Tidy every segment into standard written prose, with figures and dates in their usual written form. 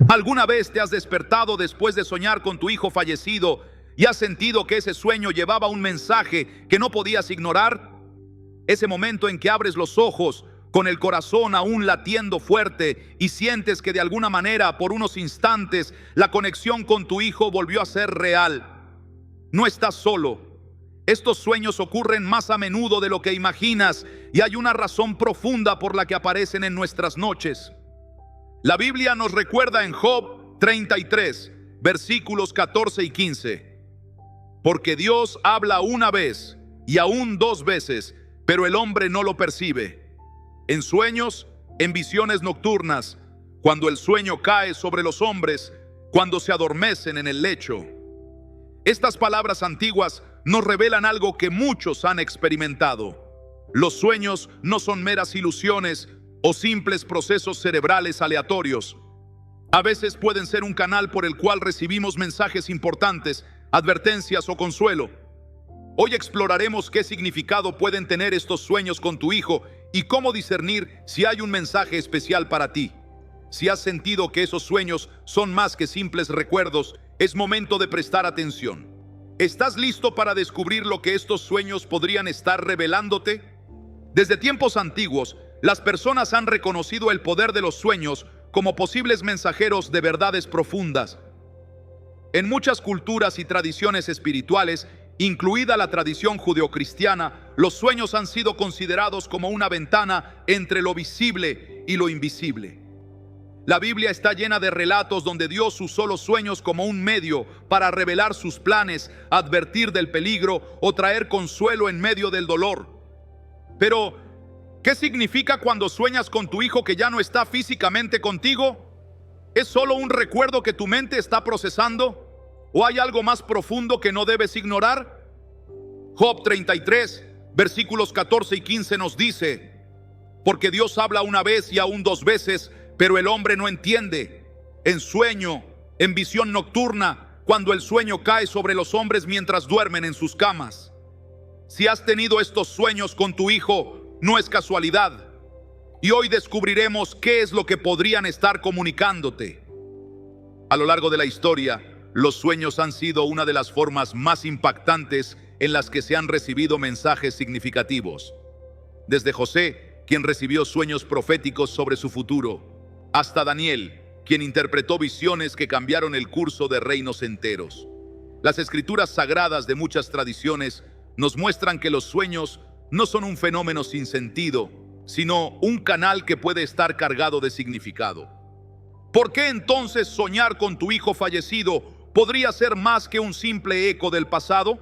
¿Alguna vez te has despertado después de soñar con tu hijo fallecido y has sentido que ese sueño llevaba un mensaje que no podías ignorar? Ese momento en que abres los ojos con el corazón aún latiendo fuerte y sientes que de alguna manera por unos instantes la conexión con tu hijo volvió a ser real. No estás solo. Estos sueños ocurren más a menudo de lo que imaginas y hay una razón profunda por la que aparecen en nuestras noches. La Biblia nos recuerda en Job 33, versículos 14 y 15. Porque Dios habla una vez y aún dos veces, pero el hombre no lo percibe. En sueños, en visiones nocturnas, cuando el sueño cae sobre los hombres, cuando se adormecen en el lecho. Estas palabras antiguas nos revelan algo que muchos han experimentado. Los sueños no son meras ilusiones o simples procesos cerebrales aleatorios. A veces pueden ser un canal por el cual recibimos mensajes importantes, advertencias o consuelo. Hoy exploraremos qué significado pueden tener estos sueños con tu hijo y cómo discernir si hay un mensaje especial para ti. Si has sentido que esos sueños son más que simples recuerdos, es momento de prestar atención. ¿Estás listo para descubrir lo que estos sueños podrían estar revelándote? Desde tiempos antiguos, las personas han reconocido el poder de los sueños como posibles mensajeros de verdades profundas. En muchas culturas y tradiciones espirituales, incluida la tradición judeocristiana, los sueños han sido considerados como una ventana entre lo visible y lo invisible. La Biblia está llena de relatos donde Dios usó los sueños como un medio para revelar sus planes, advertir del peligro o traer consuelo en medio del dolor. Pero, ¿qué significa cuando sueñas con tu hijo que ya no está físicamente contigo? ¿Es solo un recuerdo que tu mente está procesando? ¿O hay algo más profundo que no debes ignorar? Job 33, versículos 14 y 15 nos dice: porque Dios habla una vez y aún dos veces, pero el hombre no entiende. En sueño, en visión nocturna, cuando el sueño cae sobre los hombres mientras duermen en sus camas. Si has tenido estos sueños con tu hijo, no es casualidad. Y hoy descubriremos qué es lo que podrían estar comunicándote. A lo largo de la historia, los sueños han sido una de las formas más impactantes en las que se han recibido mensajes significativos. Desde José, quien recibió sueños proféticos sobre su futuro, hasta Daniel, quien interpretó visiones que cambiaron el curso de reinos enteros. Las escrituras sagradas de muchas tradiciones nos muestran que los sueños no son un fenómeno sin sentido, sino un canal que puede estar cargado de significado. ¿Por qué entonces soñar con tu hijo fallecido podría ser más que un simple eco del pasado?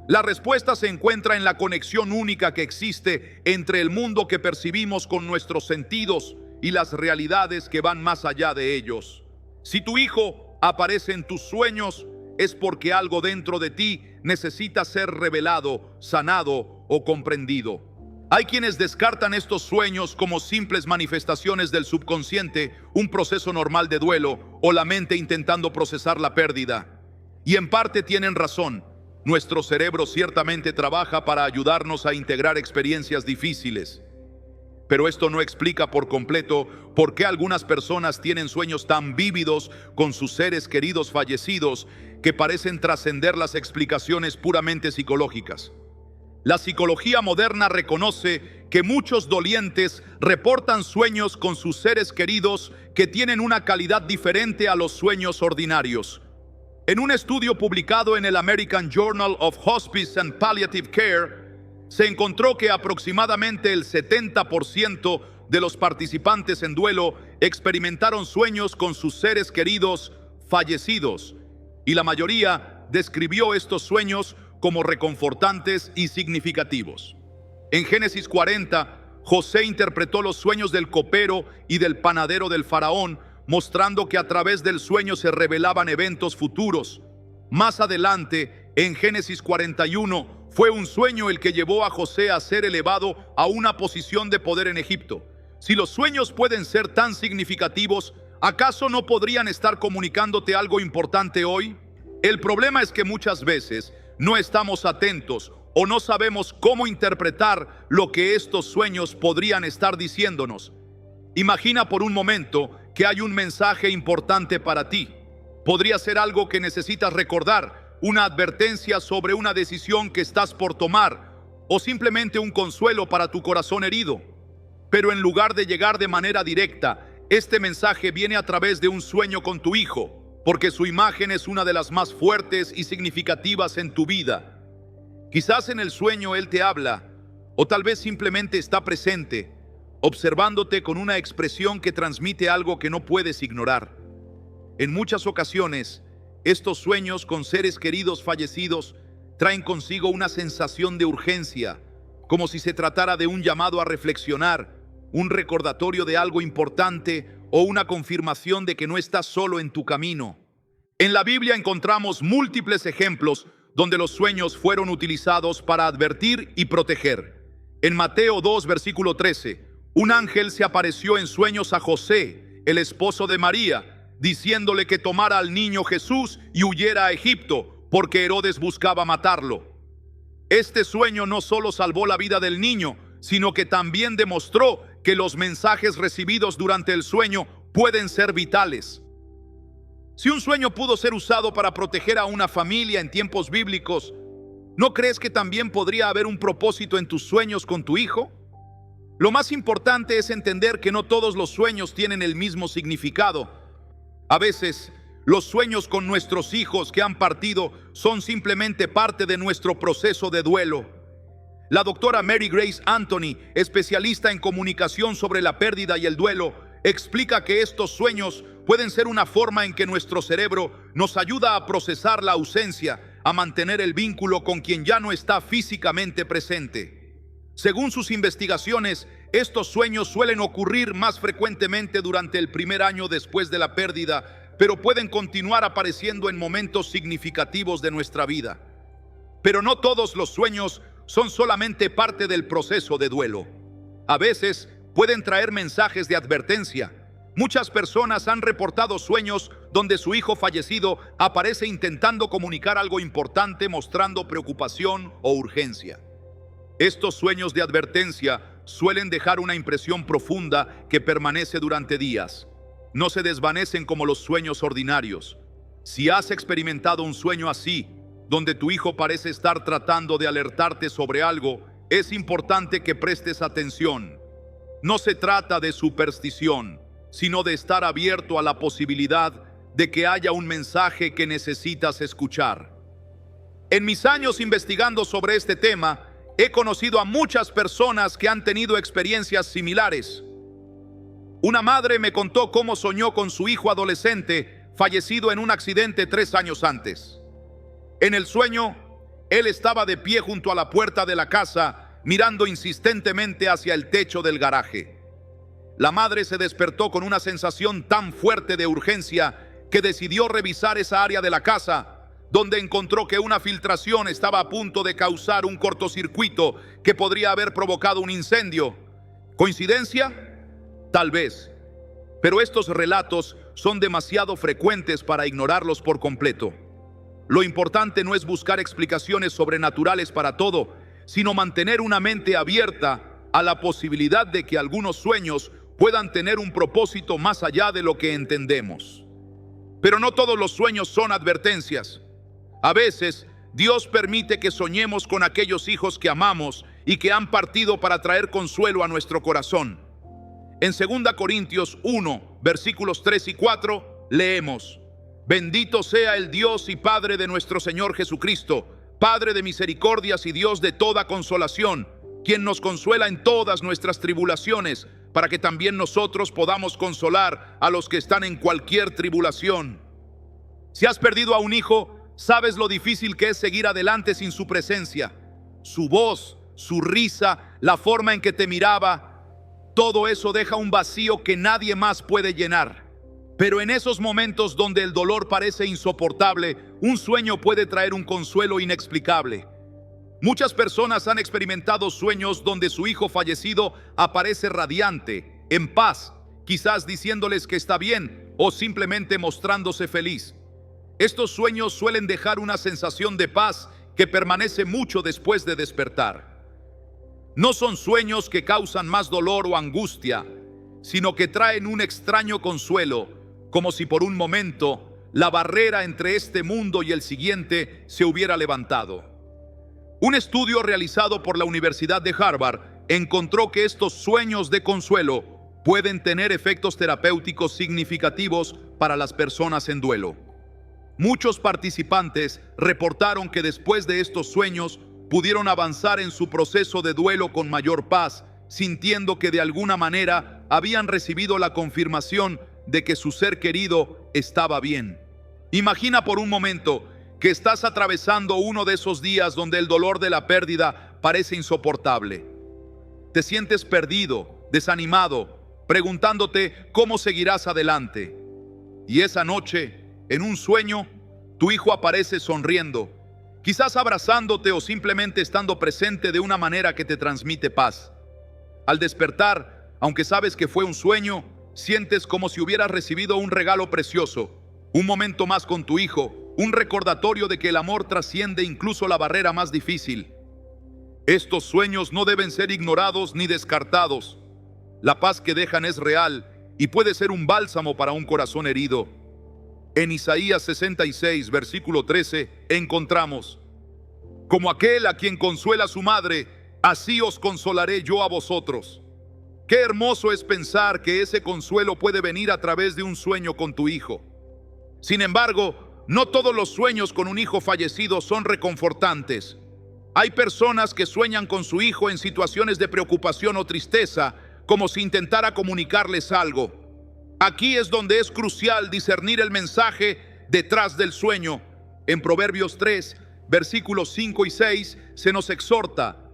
La respuesta se encuentra en la conexión única que existe entre el mundo que percibimos con nuestros sentidos y las realidades que van más allá de ellos. Si tu hijo aparece en tus sueños, es porque algo dentro de ti necesita ser revelado, sanado o comprendido. Hay quienes descartan estos sueños como simples manifestaciones del subconsciente, un proceso normal de duelo o la mente intentando procesar la pérdida. Y en parte tienen razón. Nuestro cerebro ciertamente trabaja para ayudarnos a integrar experiencias difíciles. Pero esto no explica por completo por qué algunas personas tienen sueños tan vívidos con sus seres queridos fallecidos que parecen trascender las explicaciones puramente psicológicas. La psicología moderna reconoce que muchos dolientes reportan sueños con sus seres queridos que tienen una calidad diferente a los sueños ordinarios. En un estudio publicado en el American Journal of Hospice and Palliative Care, se encontró que aproximadamente el 70% de los participantes en duelo experimentaron sueños con sus seres queridos fallecidos, y la mayoría describió estos sueños como reconfortantes y significativos. En Génesis 40, José interpretó los sueños del copero y del panadero del faraón, mostrando que a través del sueño se revelaban eventos futuros. Más adelante, en Génesis 41, fue un sueño el que llevó a José a ser elevado a una posición de poder en Egipto. Si los sueños pueden ser tan significativos, ¿acaso no podrían estar comunicándote algo importante hoy? El problema es que muchas veces no estamos atentos o no sabemos cómo interpretar lo que estos sueños podrían estar diciéndonos. Imagina por un momento que hay un mensaje importante para ti. Podría ser algo que necesitas recordar, una advertencia sobre una decisión que estás por tomar, o simplemente un consuelo para tu corazón herido. Pero en lugar de llegar de manera directa, este mensaje viene a través de un sueño con tu hijo, porque su imagen es una de las más fuertes y significativas en tu vida. Quizás en el sueño él te habla, o tal vez simplemente está presente, observándote con una expresión que transmite algo que no puedes ignorar. En muchas ocasiones, estos sueños con seres queridos fallecidos traen consigo una sensación de urgencia, como si se tratara de un llamado a reflexionar, un recordatorio de algo importante o una confirmación de que no estás solo en tu camino. En la Biblia encontramos múltiples ejemplos donde los sueños fueron utilizados para advertir y proteger. En Mateo 2, versículo 13, un ángel se apareció en sueños a José, el esposo de María, diciéndole que tomara al niño Jesús y huyera a Egipto, porque Herodes buscaba matarlo. Este sueño no solo salvó la vida del niño, sino que también demostró que los mensajes recibidos durante el sueño pueden ser vitales. Si un sueño pudo ser usado para proteger a una familia en tiempos bíblicos, ¿no crees que también podría haber un propósito en tus sueños con tu hijo? Lo más importante es entender que no todos los sueños tienen el mismo significado. A veces, los sueños con nuestros hijos que han partido son simplemente parte de nuestro proceso de duelo. La doctora Mary Grace Anthony, especialista en comunicación sobre la pérdida y el duelo, explica que estos sueños pueden ser una forma en que nuestro cerebro nos ayuda a procesar la ausencia, a mantener el vínculo con quien ya no está físicamente presente. Según sus investigaciones, estos sueños suelen ocurrir más frecuentemente durante el primer año después de la pérdida, pero pueden continuar apareciendo en momentos significativos de nuestra vida. Pero no todos los sueños son solamente parte del proceso de duelo. A veces pueden traer mensajes de advertencia. Muchas personas han reportado sueños donde su hijo fallecido aparece intentando comunicar algo importante, mostrando preocupación o urgencia. Estos sueños de advertencia suelen dejar una impresión profunda que permanece durante días. No se desvanecen como los sueños ordinarios. Si has experimentado un sueño así, donde tu hijo parece estar tratando de alertarte sobre algo, es importante que prestes atención. No se trata de superstición, sino de estar abierto a la posibilidad de que haya un mensaje que necesitas escuchar. En mis años investigando sobre este tema, he conocido a muchas personas que han tenido experiencias similares. Una madre me contó cómo soñó con su hijo adolescente fallecido en un accidente 3 años antes. En el sueño, él estaba de pie junto a la puerta de la casa, mirando insistentemente hacia el techo del garaje. La madre se despertó con una sensación tan fuerte de urgencia que decidió revisar esa área de la casa, donde encontró que una filtración estaba a punto de causar un cortocircuito que podría haber provocado un incendio. ¿Coincidencia? Tal vez. Pero estos relatos son demasiado frecuentes para ignorarlos por completo. Lo importante no es buscar explicaciones sobrenaturales para todo, sino mantener una mente abierta a la posibilidad de que algunos sueños puedan tener un propósito más allá de lo que entendemos. Pero no todos los sueños son advertencias. A veces, Dios permite que soñemos con aquellos hijos que amamos y que han partido para traer consuelo a nuestro corazón. En 2 Corintios 1, versículos 3 y 4, leemos: Bendito sea el Dios y Padre de nuestro Señor Jesucristo, Padre de misericordias y Dios de toda consolación, quien nos consuela en todas nuestras tribulaciones, para que también nosotros podamos consolar a los que están en cualquier tribulación. Si has perdido a un hijo, sabes lo difícil que es seguir adelante sin su presencia. Su voz, su risa, la forma en que te miraba, todo eso deja un vacío que nadie más puede llenar. Pero en esos momentos donde el dolor parece insoportable, un sueño puede traer un consuelo inexplicable. Muchas personas han experimentado sueños donde su hijo fallecido aparece radiante, en paz, quizás diciéndoles que está bien o simplemente mostrándose feliz. Estos sueños suelen dejar una sensación de paz que permanece mucho después de despertar. No son sueños que causan más dolor o angustia, sino que traen un extraño consuelo, como si por un momento la barrera entre este mundo y el siguiente se hubiera levantado. Un estudio realizado por la Universidad de Harvard encontró que estos sueños de consuelo pueden tener efectos terapéuticos significativos para las personas en duelo. Muchos participantes reportaron que después de estos sueños pudieron avanzar en su proceso de duelo con mayor paz, sintiendo que de alguna manera habían recibido la confirmación de que su ser querido estaba bien. Imagina por un momento que estás atravesando uno de esos días donde el dolor de la pérdida parece insoportable. Te sientes perdido, desanimado, preguntándote cómo seguirás adelante. Y esa noche, en un sueño, tu hijo aparece sonriendo, quizás abrazándote o simplemente estando presente de una manera que te transmite paz. Al despertar, aunque sabes que fue un sueño, sientes como si hubieras recibido un regalo precioso, un momento más con tu hijo, un recordatorio de que el amor trasciende incluso la barrera más difícil. Estos sueños no deben ser ignorados ni descartados. La paz que dejan es real y puede ser un bálsamo para un corazón herido. En Isaías 66, versículo 13, encontramos: como aquel a quien consuela su madre, así os consolaré yo a vosotros. Qué hermoso es pensar que ese consuelo puede venir a través de un sueño con tu hijo. Sin embargo, no todos los sueños con un hijo fallecido son reconfortantes. Hay personas que sueñan con su hijo en situaciones de preocupación o tristeza, como si intentara comunicarles algo. Aquí es donde es crucial discernir el mensaje detrás del sueño. En Proverbios 3, versículos 5 y 6, se nos exhorta: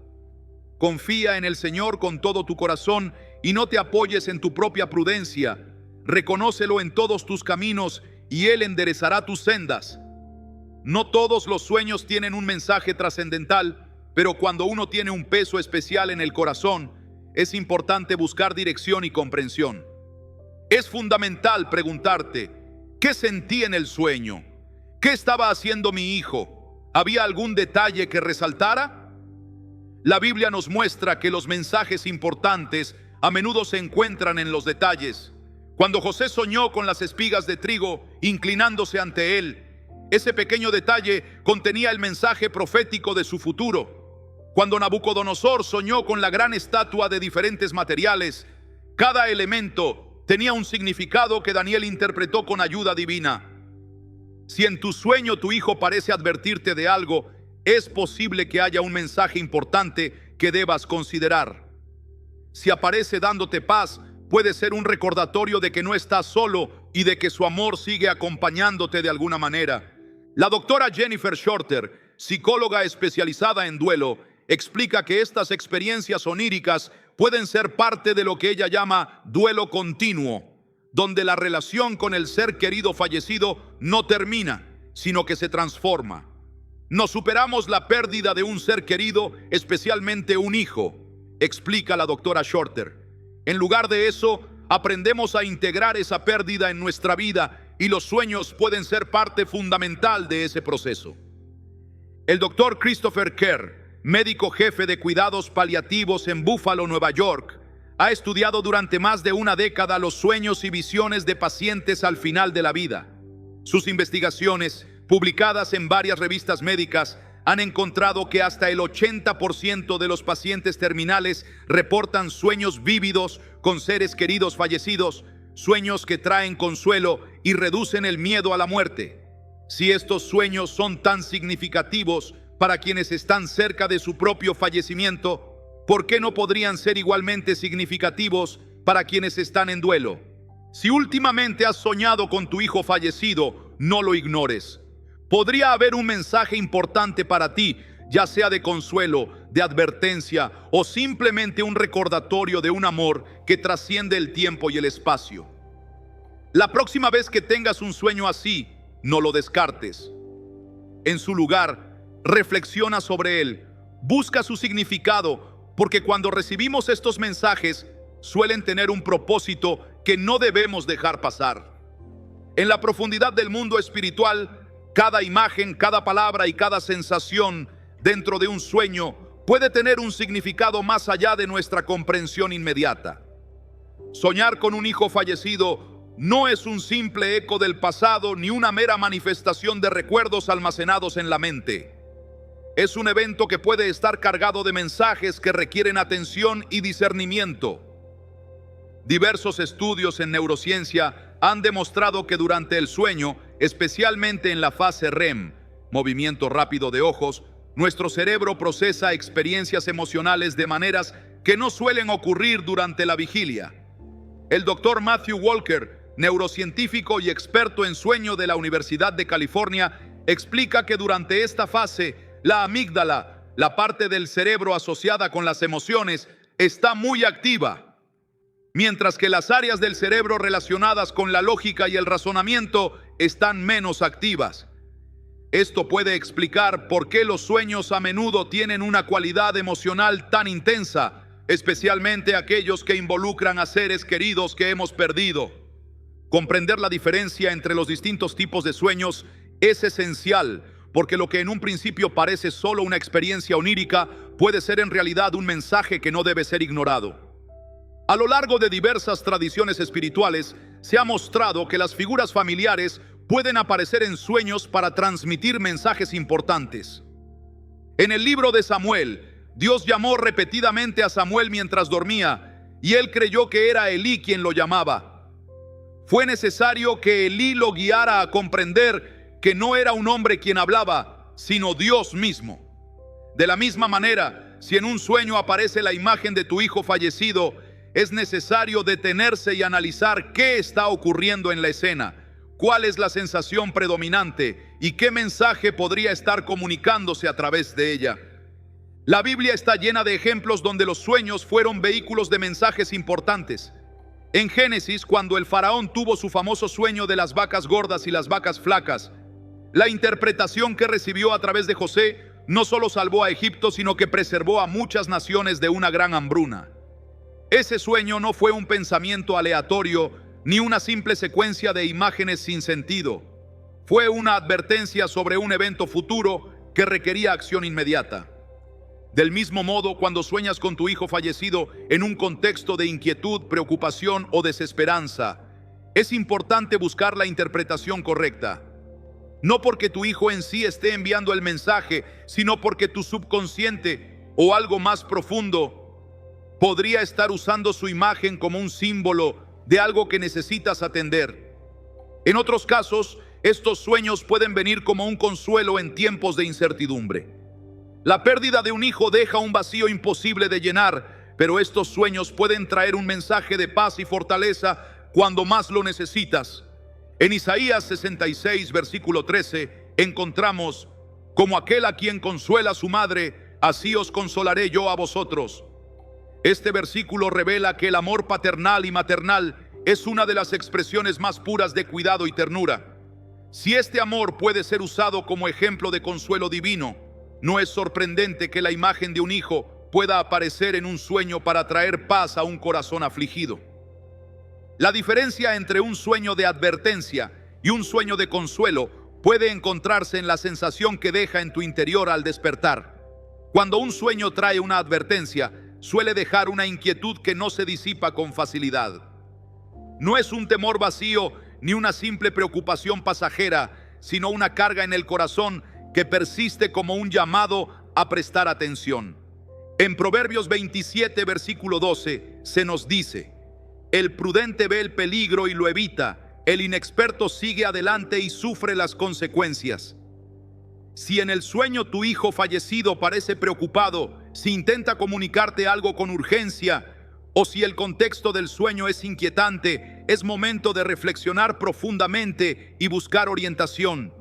confía en el Señor con todo tu corazón y no te apoyes en tu propia prudencia. Reconócelo en todos tus caminos y Él enderezará tus sendas. No todos los sueños tienen un mensaje trascendental, pero cuando uno tiene un peso especial en el corazón, es importante buscar dirección y comprensión. Es fundamental preguntarte: ¿qué sentí en el sueño? ¿Qué estaba haciendo mi hijo? ¿Había algún detalle que resaltara? La Biblia nos muestra que los mensajes importantes a menudo se encuentran en los detalles. Cuando José soñó con las espigas de trigo inclinándose ante él, ese pequeño detalle contenía el mensaje profético de su futuro. Cuando Nabucodonosor soñó con la gran estatua de diferentes materiales, cada elemento tenía un significado que Daniel interpretó con ayuda divina. Si en tu sueño tu hijo parece advertirte de algo, es posible que haya un mensaje importante que debas considerar. Si aparece dándote paz, puede ser un recordatorio de que no estás solo y de que su amor sigue acompañándote de alguna manera. La doctora Jennifer Shorter, psicóloga especializada en duelo, explica que estas experiencias oníricas pueden ser parte de lo que ella llama duelo continuo, donde la relación con el ser querido fallecido no termina, sino que se transforma. No superamos la pérdida de un ser querido, especialmente un hijo, explica la doctora Shorter. En lugar de eso, aprendemos a integrar esa pérdida en nuestra vida y los sueños pueden ser parte fundamental de ese proceso. El doctor Christopher Kerr, médico jefe de cuidados paliativos en Buffalo, Nueva York, ha estudiado durante más de una década los sueños y visiones de pacientes al final de la vida. Sus investigaciones, publicadas en varias revistas médicas, han encontrado que hasta el 80% de los pacientes terminales reportan sueños vívidos con seres queridos fallecidos, sueños que traen consuelo y reducen el miedo a la muerte. Si estos sueños son tan significativos para quienes están cerca de su propio fallecimiento, ¿por qué no podrían ser igualmente significativos para quienes están en duelo? Si últimamente has soñado con tu hijo fallecido, no lo ignores. Podría haber un mensaje importante para ti, ya sea de consuelo, de advertencia o simplemente un recordatorio de un amor que trasciende el tiempo y el espacio. La próxima vez que tengas un sueño así, no lo descartes. En su lugar, reflexiona sobre él, busca su significado, porque cuando recibimos estos mensajes, suelen tener un propósito que no debemos dejar pasar. En la profundidad del mundo espiritual, cada imagen, cada palabra y cada sensación dentro de un sueño puede tener un significado más allá de nuestra comprensión inmediata. Soñar con un hijo fallecido no es un simple eco del pasado ni una mera manifestación de recuerdos almacenados en la mente. Es un evento que puede estar cargado de mensajes que requieren atención y discernimiento. Diversos estudios en neurociencia han demostrado que durante el sueño, especialmente en la fase REM, movimiento rápido de ojos, nuestro cerebro procesa experiencias emocionales de maneras que no suelen ocurrir durante la vigilia. El doctor Matthew Walker, neurocientífico y experto en sueño de la Universidad de California, explica que durante esta fase, la amígdala, la parte del cerebro asociada con las emociones, está muy activa, mientras que las áreas del cerebro relacionadas con la lógica y el razonamiento están menos activas. Esto puede explicar por qué los sueños a menudo tienen una cualidad emocional tan intensa, especialmente aquellos que involucran a seres queridos que hemos perdido. Comprender la diferencia entre los distintos tipos de sueños es esencial, porque lo que en un principio parece solo una experiencia onírica puede ser en realidad un mensaje que no debe ser ignorado. A lo largo de diversas tradiciones espirituales, se ha mostrado que las figuras familiares pueden aparecer en sueños para transmitir mensajes importantes. En el libro de Samuel, Dios llamó repetidamente a Samuel mientras dormía, y él creyó que era Elí quien lo llamaba. Fue necesario que Elí lo guiara a comprender que no era un hombre quien hablaba, sino Dios mismo. De la misma manera, si en un sueño aparece la imagen de tu hijo fallecido, es necesario detenerse y analizar qué está ocurriendo en la escena, cuál es la sensación predominante y qué mensaje podría estar comunicándose a través de ella. La Biblia está llena de ejemplos donde los sueños fueron vehículos de mensajes importantes. En Génesis, cuando el faraón tuvo su famoso sueño de las vacas gordas y las vacas flacas, la interpretación que recibió a través de José no solo salvó a Egipto, sino que preservó a muchas naciones de una gran hambruna. Ese sueño no fue un pensamiento aleatorio ni una simple secuencia de imágenes sin sentido. Fue una advertencia sobre un evento futuro que requería acción inmediata. Del mismo modo, cuando sueñas con tu hijo fallecido en un contexto de inquietud, preocupación o desesperanza, es importante buscar la interpretación correcta. No porque tu hijo en sí esté enviando el mensaje, sino porque tu subconsciente o algo más profundo podría estar usando su imagen como un símbolo de algo que necesitas atender. En otros casos, estos sueños pueden venir como un consuelo en tiempos de incertidumbre. La pérdida de un hijo deja un vacío imposible de llenar, pero estos sueños pueden traer un mensaje de paz y fortaleza cuando más lo necesitas. En Isaías 66, versículo 13, encontramos: como aquel a quien consuela su madre, así os consolaré yo a vosotros. Este versículo revela que el amor paternal y maternal es una de las expresiones más puras de cuidado y ternura. Si este amor puede ser usado como ejemplo de consuelo divino, no es sorprendente que la imagen de un hijo pueda aparecer en un sueño para traer paz a un corazón afligido. La diferencia entre un sueño de advertencia y un sueño de consuelo puede encontrarse en la sensación que deja en tu interior al despertar. Cuando un sueño trae una advertencia, suele dejar una inquietud que no se disipa con facilidad. No es un temor vacío ni una simple preocupación pasajera, sino una carga en el corazón que persiste como un llamado a prestar atención. En Proverbios 27, versículo 12, se nos dice: el prudente ve el peligro y lo evita, el inexperto sigue adelante y sufre las consecuencias. Si en el sueño tu hijo fallecido parece preocupado, si intenta comunicarte algo con urgencia, o si el contexto del sueño es inquietante, es momento de reflexionar profundamente y buscar orientación.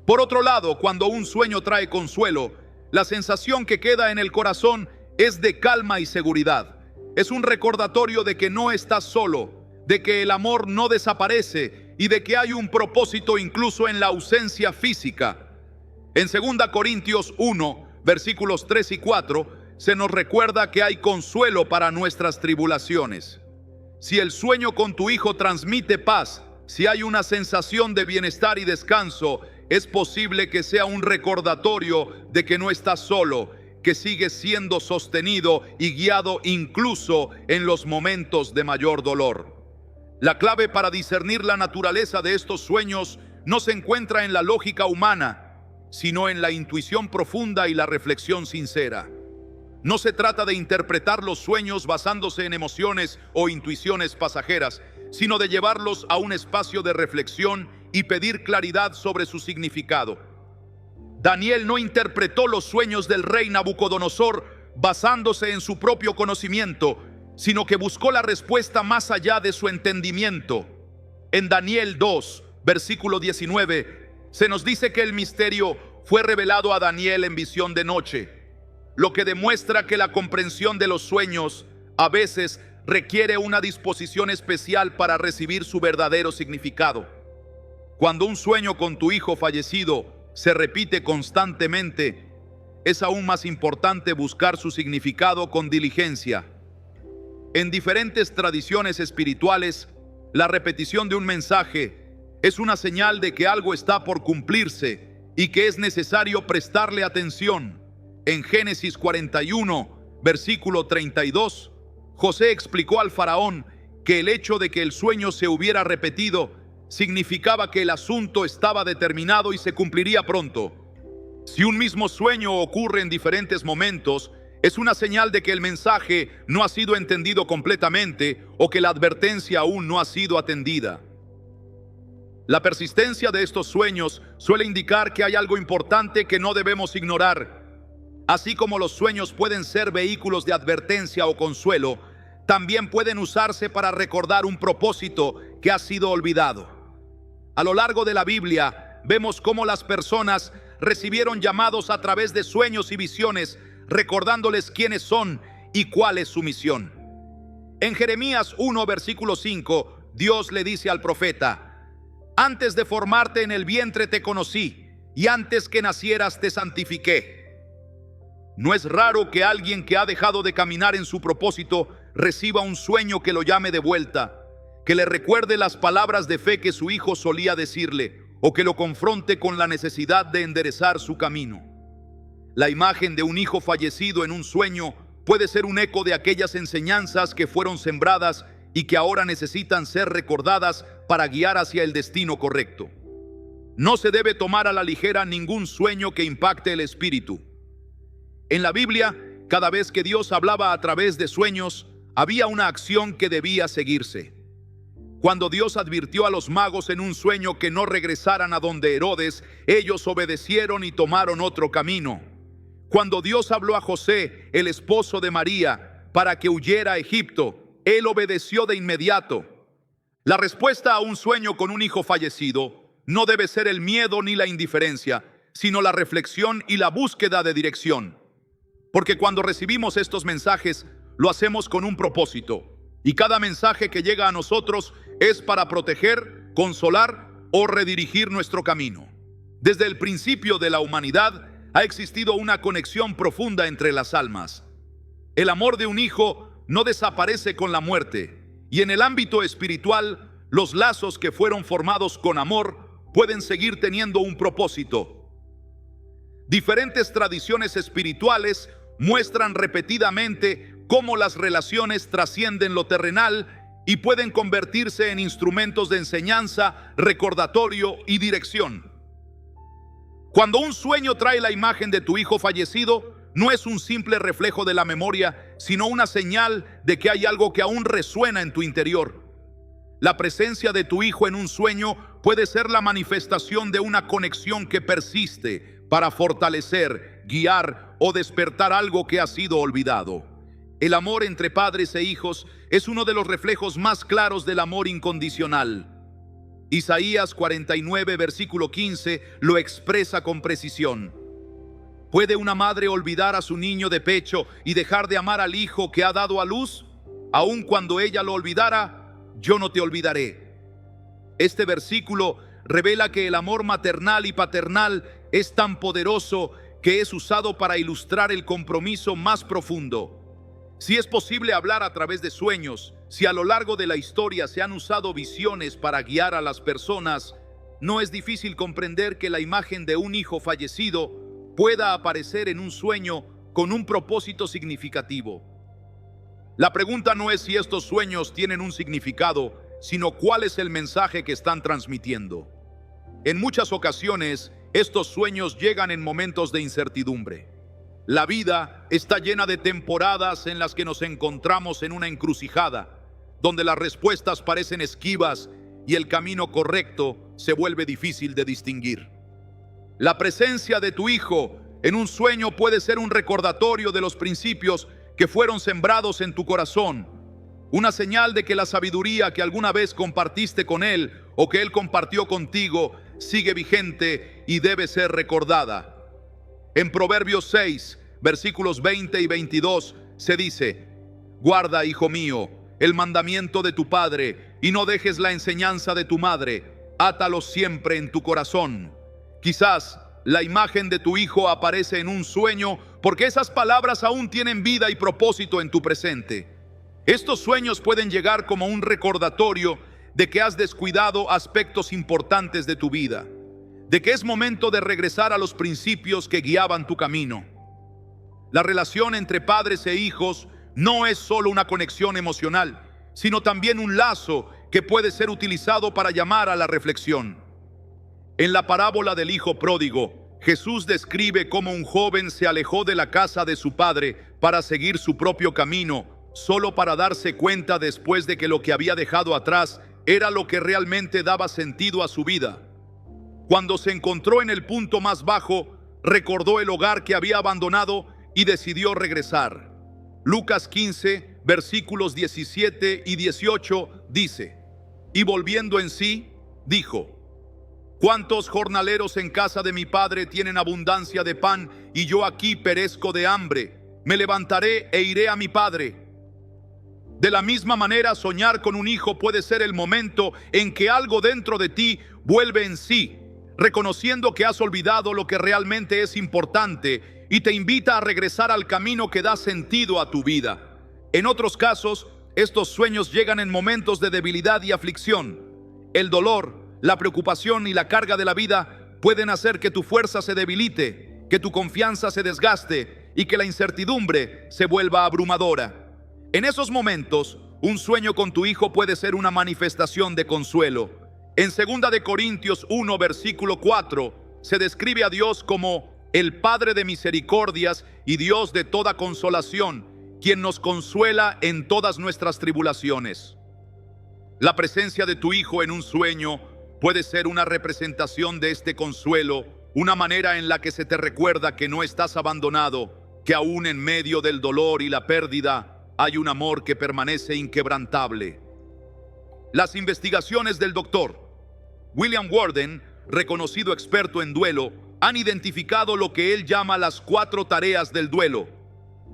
Por otro lado, cuando un sueño trae consuelo, la sensación que queda en el corazón es de calma y seguridad. Es un recordatorio de que no estás solo, de que el amor no desaparece y de que hay un propósito incluso en la ausencia física. En 2 Corintios 1, versículos 3 y 4, se nos recuerda que hay consuelo para nuestras tribulaciones. Si el sueño con tu hijo transmite paz, si hay una sensación de bienestar y descanso, es posible que sea un recordatorio de que no estás solo, que sigue siendo sostenido y guiado incluso en los momentos de mayor dolor. La clave para discernir la naturaleza de estos sueños no se encuentra en la lógica humana, sino en la intuición profunda y la reflexión sincera. No se trata de interpretar los sueños basándose en emociones o intuiciones pasajeras, sino de llevarlos a un espacio de reflexión y pedir claridad sobre su significado. Daniel no interpretó los sueños del rey Nabucodonosor basándose en su propio conocimiento, sino que buscó la respuesta más allá de su entendimiento. En Daniel 2, versículo 19, se nos dice que el misterio fue revelado a Daniel en visión de noche, lo que demuestra que la comprensión de los sueños a veces requiere una disposición especial para recibir su verdadero significado. Cuando un sueño con tu hijo fallecido se repite constantemente, es aún más importante buscar su significado con diligencia. En diferentes tradiciones espirituales, la repetición de un mensaje es una señal de que algo está por cumplirse y que es necesario prestarle atención. En Génesis 41, versículo 32, José explicó al faraón que el hecho de que el sueño se hubiera repetido significaba que el asunto estaba determinado y se cumpliría pronto. Si un mismo sueño ocurre en diferentes momentos, es una señal de que el mensaje no ha sido entendido completamente o que la advertencia aún no ha sido atendida. La persistencia de estos sueños suele indicar que hay algo importante que no debemos ignorar. Así como los sueños pueden ser vehículos de advertencia o consuelo, también pueden usarse para recordar un propósito que ha sido olvidado. A lo largo de la Biblia, vemos cómo las personas recibieron llamados a través de sueños y visiones, recordándoles quiénes son y cuál es su misión. En Jeremías 1, versículo 5, Dios le dice al profeta: antes de formarte en el vientre te conocí, y antes que nacieras te santifiqué. No es raro que alguien que ha dejado de caminar en su propósito reciba un sueño que lo llame de vuelta, que le recuerde las palabras de fe que su hijo solía decirle, o que lo confronte con la necesidad de enderezar su camino. La imagen de un hijo fallecido en un sueño puede ser un eco de aquellas enseñanzas que fueron sembradas y que ahora necesitan ser recordadas para guiar hacia el destino correcto. No se debe tomar a la ligera ningún sueño que impacte el espíritu. En la Biblia, cada vez que Dios hablaba a través de sueños, había una acción que debía seguirse. Cuando Dios advirtió a los magos en un sueño que no regresaran a donde Herodes, ellos obedecieron y tomaron otro camino. Cuando Dios habló a José, el esposo de María, para que huyera a Egipto, él obedeció de inmediato. La respuesta a un sueño con un hijo fallecido no debe ser el miedo ni la indiferencia, sino la reflexión y la búsqueda de dirección. Porque cuando recibimos estos mensajes, lo hacemos con un propósito. Y cada mensaje que llega a nosotros es para proteger, consolar o redirigir nuestro camino. Desde el principio de la humanidad ha existido una conexión profunda entre las almas. El amor de un hijo no desaparece con la muerte, y en el ámbito espiritual, los lazos que fueron formados con amor pueden seguir teniendo un propósito. Diferentes tradiciones espirituales muestran repetidamente cómo las relaciones trascienden lo terrenal y pueden convertirse en instrumentos de enseñanza, recordatorio y dirección. Cuando un sueño trae la imagen de tu hijo fallecido, no es un simple reflejo de la memoria, sino una señal de que hay algo que aún resuena en tu interior. La presencia de tu hijo en un sueño puede ser la manifestación de una conexión que persiste para fortalecer, guiar o despertar algo que ha sido olvidado. El amor entre padres e hijos es uno de los reflejos más claros del amor incondicional. Isaías 49, versículo 15, lo expresa con precisión. ¿Puede una madre olvidar a su niño de pecho y dejar de amar al hijo que ha dado a luz? Aun cuando ella lo olvidara, yo no te olvidaré. Este versículo revela que el amor maternal y paternal es tan poderoso que es usado para ilustrar el compromiso más profundo. Si es posible hablar a través de sueños, si a lo largo de la historia se han usado visiones para guiar a las personas, no es difícil comprender que la imagen de un hijo fallecido pueda aparecer en un sueño con un propósito significativo. La pregunta no es si estos sueños tienen un significado, sino cuál es el mensaje que están transmitiendo. En muchas ocasiones, estos sueños llegan en momentos de incertidumbre. La vida está llena de temporadas en las que nos encontramos en una encrucijada, donde las respuestas parecen esquivas y el camino correcto se vuelve difícil de distinguir. La presencia de tu hijo en un sueño puede ser un recordatorio de los principios que fueron sembrados en tu corazón, una señal de que la sabiduría que alguna vez compartiste con él o que él compartió contigo sigue vigente y debe ser recordada. En Proverbios 6, versículos 20 y 22 se dice: guarda, hijo mío, el mandamiento de tu padre y no dejes la enseñanza de tu madre, átalos siempre en tu corazón. Quizás la imagen de tu hijo aparece en un sueño porque esas palabras aún tienen vida y propósito en tu presente. Estos sueños pueden llegar como un recordatorio de que has descuidado aspectos importantes de tu vida, de que es momento de regresar a los principios que guiaban tu camino. La relación entre padres e hijos no es solo una conexión emocional, sino también un lazo que puede ser utilizado para llamar a la reflexión. En la parábola del hijo pródigo, Jesús describe cómo un joven se alejó de la casa de su padre para seguir su propio camino, solo para darse cuenta después de que lo que había dejado atrás era lo que realmente daba sentido a su vida. Cuando se encontró en el punto más bajo, recordó el hogar que había abandonado y decidió regresar. Lucas 15, versículos 17 y 18 dice: y volviendo en sí, dijo: ¿cuántos jornaleros en casa de mi padre tienen abundancia de pan y yo aquí perezco de hambre? Me levantaré e iré a mi padre. De la misma manera, soñar con un hijo puede ser el momento en que algo dentro de ti vuelve en sí, reconociendo que has olvidado lo que realmente es importante y te invita a regresar al camino que da sentido a tu vida. En otros casos, estos sueños llegan en momentos de debilidad y aflicción. El dolor, la preocupación y la carga de la vida pueden hacer que tu fuerza se debilite, que tu confianza se desgaste y que la incertidumbre se vuelva abrumadora. En esos momentos, un sueño con tu hijo puede ser una manifestación de consuelo. En 2 de Corintios 1, versículo 4, se describe a Dios como el Padre de misericordias y Dios de toda consolación, quien nos consuela en todas nuestras tribulaciones. La presencia de tu hijo en un sueño puede ser una representación de este consuelo, una manera en la que se te recuerda que no estás abandonado, que aún en medio del dolor y la pérdida hay un amor que permanece inquebrantable. Las investigaciones del doctor William Worden, reconocido experto en duelo, han identificado lo que él llama las 4 tareas del duelo: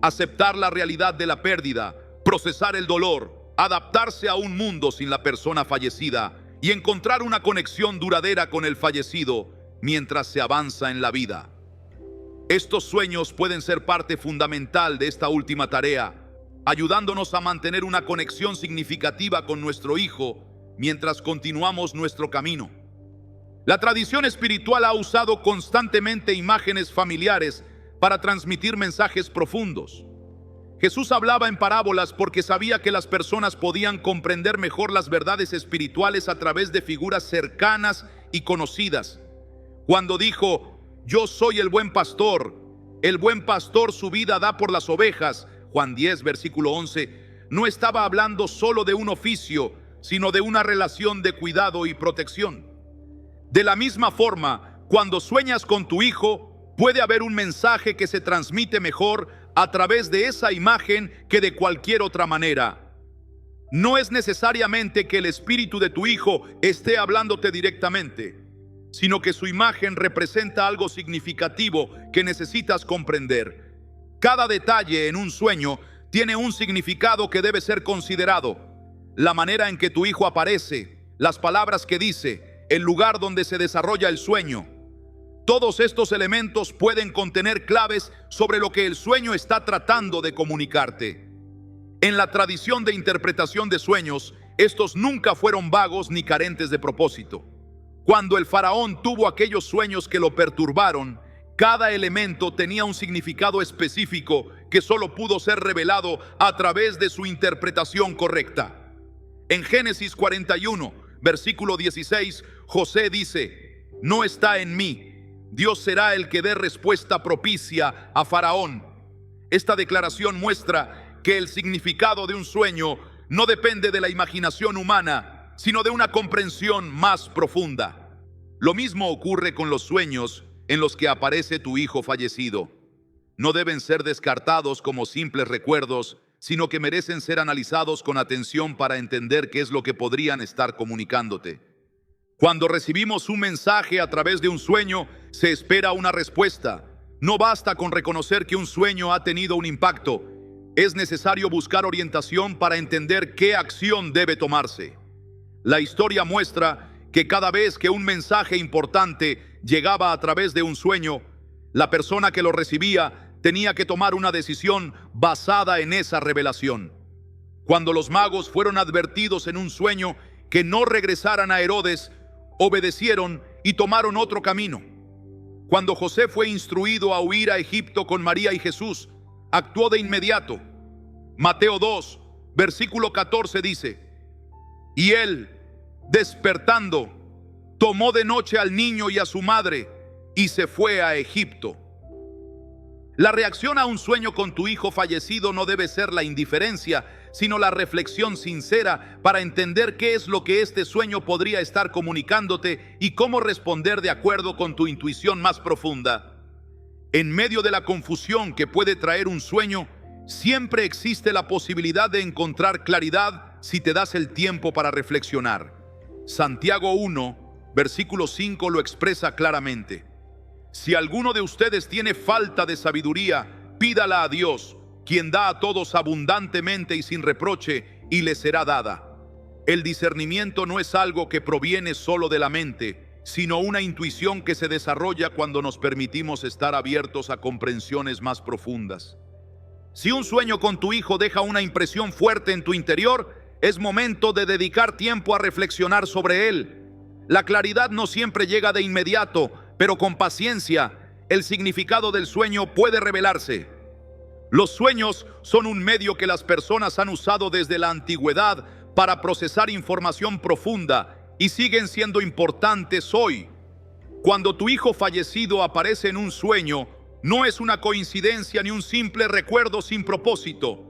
aceptar la realidad de la pérdida, procesar el dolor, adaptarse a un mundo sin la persona fallecida y encontrar una conexión duradera con el fallecido mientras se avanza en la vida. Estos sueños pueden ser parte fundamental de esta última tarea, ayudándonos a mantener una conexión significativa con nuestro hijo mientras continuamos nuestro camino. La tradición espiritual ha usado constantemente imágenes familiares para transmitir mensajes profundos. Jesús hablaba en parábolas porque sabía que las personas podían comprender mejor las verdades espirituales a través de figuras cercanas y conocidas. Cuando dijo: yo soy el buen pastor su vida da por las ovejas, Juan 10, versículo 11, no estaba hablando solo de un oficio, sino de una relación de cuidado y protección. De la misma forma, cuando sueñas con tu hijo, puede haber un mensaje que se transmite mejor a través de esa imagen que de cualquier otra manera. No es necesariamente que el espíritu de tu hijo esté hablándote directamente, sino que su imagen representa algo significativo que necesitas comprender. Cada detalle en un sueño tiene un significado que debe ser considerado. La manera en que tu hijo aparece, las palabras que dice, el lugar donde se desarrolla el sueño. Todos estos elementos pueden contener claves sobre lo que el sueño está tratando de comunicarte. En la tradición de interpretación de sueños, estos nunca fueron vagos ni carentes de propósito. Cuando el faraón tuvo aquellos sueños que lo perturbaron, Cada elemento tenía un significado específico que solo pudo ser revelado a través de su interpretación correcta. En Génesis 41, versículo 16, José dice: no está en mí, Dios será el que dé respuesta propicia a Faraón. Esta declaración muestra que el significado de un sueño no depende de la imaginación humana, sino de una comprensión más profunda. Lo mismo ocurre con los sueños en los que aparece tu hijo fallecido. No deben ser descartados como simples recuerdos, sino que merecen ser analizados con atención para entender qué es lo que podrían estar comunicándote. Cuando recibimos un mensaje a través de un sueño, se espera una respuesta. No basta con reconocer que un sueño ha tenido un impacto. Es necesario buscar orientación para entender qué acción debe tomarse. La historia muestra que cada vez que un mensaje importante llegaba a través de un sueño, la persona que lo recibía tenía que tomar una decisión basada en esa revelación. Cuando los magos fueron advertidos en un sueño que no regresaran a Herodes, obedecieron y tomaron otro camino. Cuando José fue instruido a huir a Egipto con María y Jesús, actuó de inmediato. Mateo 2, versículo 14 dice: y él, despertando, tomó de noche al niño y a su madre y se fue a Egipto. La reacción a un sueño con tu hijo fallecido no debe ser la indiferencia, sino la reflexión sincera para entender qué es lo que este sueño podría estar comunicándote y cómo responder de acuerdo con tu intuición más profunda. En medio de la confusión que puede traer un sueño, siempre existe la posibilidad de encontrar claridad si te das el tiempo para reflexionar. Santiago 1, versículo 5 lo expresa claramente: si alguno de ustedes tiene falta de sabiduría, pídala a Dios, quien da a todos abundantemente y sin reproche, y le será dada. El discernimiento no es algo que proviene solo de la mente, sino una intuición que se desarrolla cuando nos permitimos estar abiertos a comprensiones más profundas. Si un sueño con tu hijo deja una impresión fuerte en tu interior, es momento de dedicar tiempo a reflexionar sobre él. La claridad no siempre llega de inmediato, pero con paciencia, el significado del sueño puede revelarse. Los sueños son un medio que las personas han usado desde la antigüedad para procesar información profunda y siguen siendo importantes hoy. Cuando tu hijo fallecido aparece en un sueño, no es una coincidencia ni un simple recuerdo sin propósito.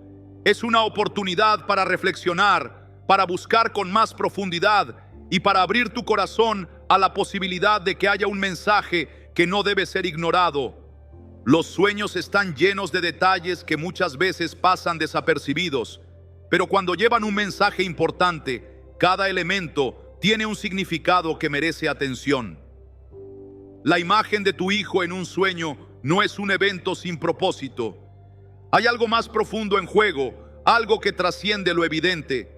Es una oportunidad para reflexionar, para buscar con más profundidad y para abrir tu corazón a la posibilidad de que haya un mensaje que no debe ser ignorado. Los sueños están llenos de detalles que muchas veces pasan desapercibidos, pero cuando llevan un mensaje importante, cada elemento tiene un significado que merece atención. La imagen de tu hijo en un sueño no es un evento sin propósito. Hay algo más profundo en juego, algo que trasciende lo evidente.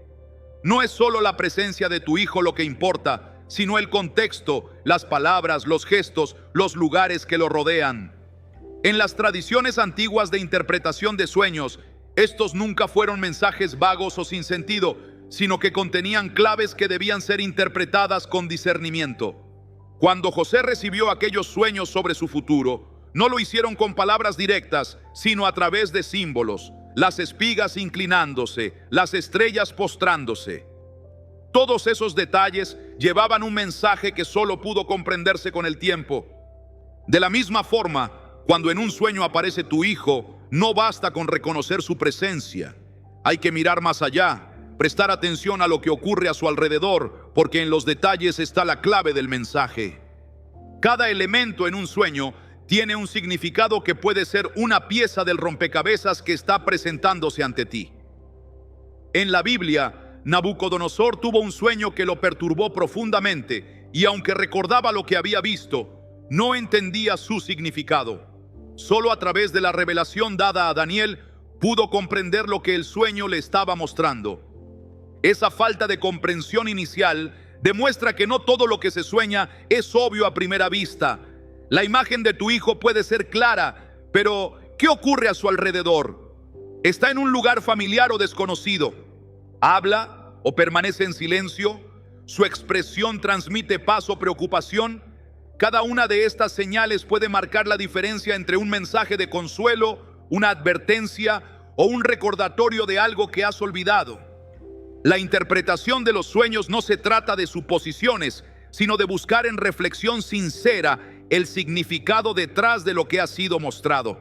No es solo la presencia de tu hijo lo que importa, sino el contexto, las palabras, los gestos, los lugares que lo rodean. En las tradiciones antiguas de interpretación de sueños, estos nunca fueron mensajes vagos o sin sentido, sino que contenían claves que debían ser interpretadas con discernimiento. Cuando José recibió aquellos sueños sobre su futuro, no lo hicieron con palabras directas, sino a través de símbolos: las espigas inclinándose, las estrellas postrándose. Todos esos detalles llevaban un mensaje que solo pudo comprenderse con el tiempo. De la misma forma, cuando en un sueño aparece tu hijo, no basta con reconocer su presencia. Hay que mirar más allá, prestar atención a lo que ocurre a su alrededor, porque en los detalles está la clave del mensaje. Cada elemento en un sueño tiene un significado que puede ser una pieza del rompecabezas que está presentándose ante ti. En la Biblia, Nabucodonosor tuvo un sueño que lo perturbó profundamente, y aunque recordaba lo que había visto, no entendía su significado. Solo a través de la revelación dada a Daniel pudo comprender lo que el sueño le estaba mostrando. Esa falta de comprensión inicial demuestra que no todo lo que se sueña es obvio a primera vista. La imagen de tu hijo puede ser clara, pero ¿qué ocurre a su alrededor? ¿Está en un lugar familiar o desconocido? ¿Habla o permanece en silencio? ¿Su expresión transmite paz o preocupación? Cada una de estas señales puede marcar la diferencia entre un mensaje de consuelo, una advertencia o un recordatorio de algo que has olvidado. La interpretación de los sueños no se trata de suposiciones, sino de buscar en reflexión sincera el significado detrás de lo que ha sido mostrado.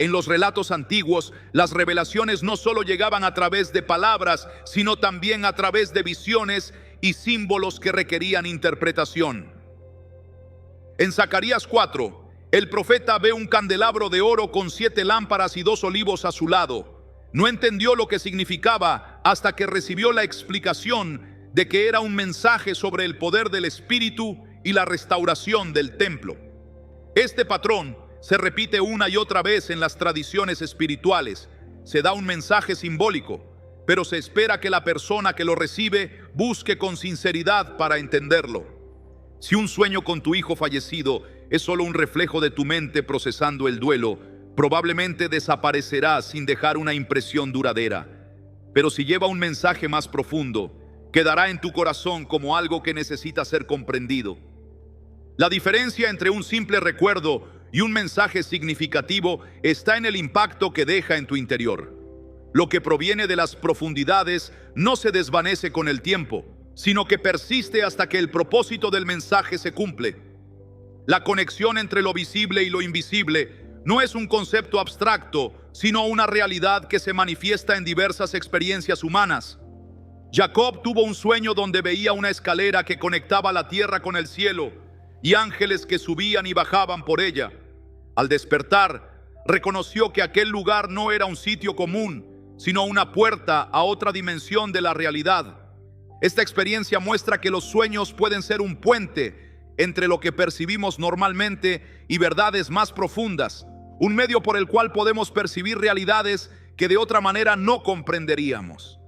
En los relatos antiguos, las revelaciones no solo llegaban a través de palabras, sino también a través de visiones y símbolos que requerían interpretación. En Zacarías 4, el profeta ve un candelabro de oro con 7 lámparas y 2 olivos a su lado. No entendió lo que significaba hasta que recibió la explicación de que era un mensaje sobre el poder del Espíritu y la restauración del templo. Este patrón se repite una y otra vez en las tradiciones espirituales. Se da un mensaje simbólico, pero se espera que la persona que lo recibe busque con sinceridad para entenderlo. Si un sueño con tu hijo fallecido es solo un reflejo de tu mente procesando el duelo, probablemente desaparecerá sin dejar una impresión duradera. Pero si lleva un mensaje más profundo, quedará en tu corazón como algo que necesita ser comprendido. La diferencia entre un simple recuerdo y un mensaje significativo está en el impacto que deja en tu interior. Lo que proviene de las profundidades no se desvanece con el tiempo, sino que persiste hasta que el propósito del mensaje se cumple. La conexión entre lo visible y lo invisible no es un concepto abstracto, sino una realidad que se manifiesta en diversas experiencias humanas. Jacob tuvo un sueño donde veía una escalera que conectaba la tierra con el cielo y ángeles que subían y bajaban por ella. Al despertar, reconoció que aquel lugar no era un sitio común, sino una puerta a otra dimensión de la realidad. Esta experiencia muestra que los sueños pueden ser un puente entre lo que percibimos normalmente y verdades más profundas, un medio por el cual podemos percibir realidades que de otra manera no comprenderíamos.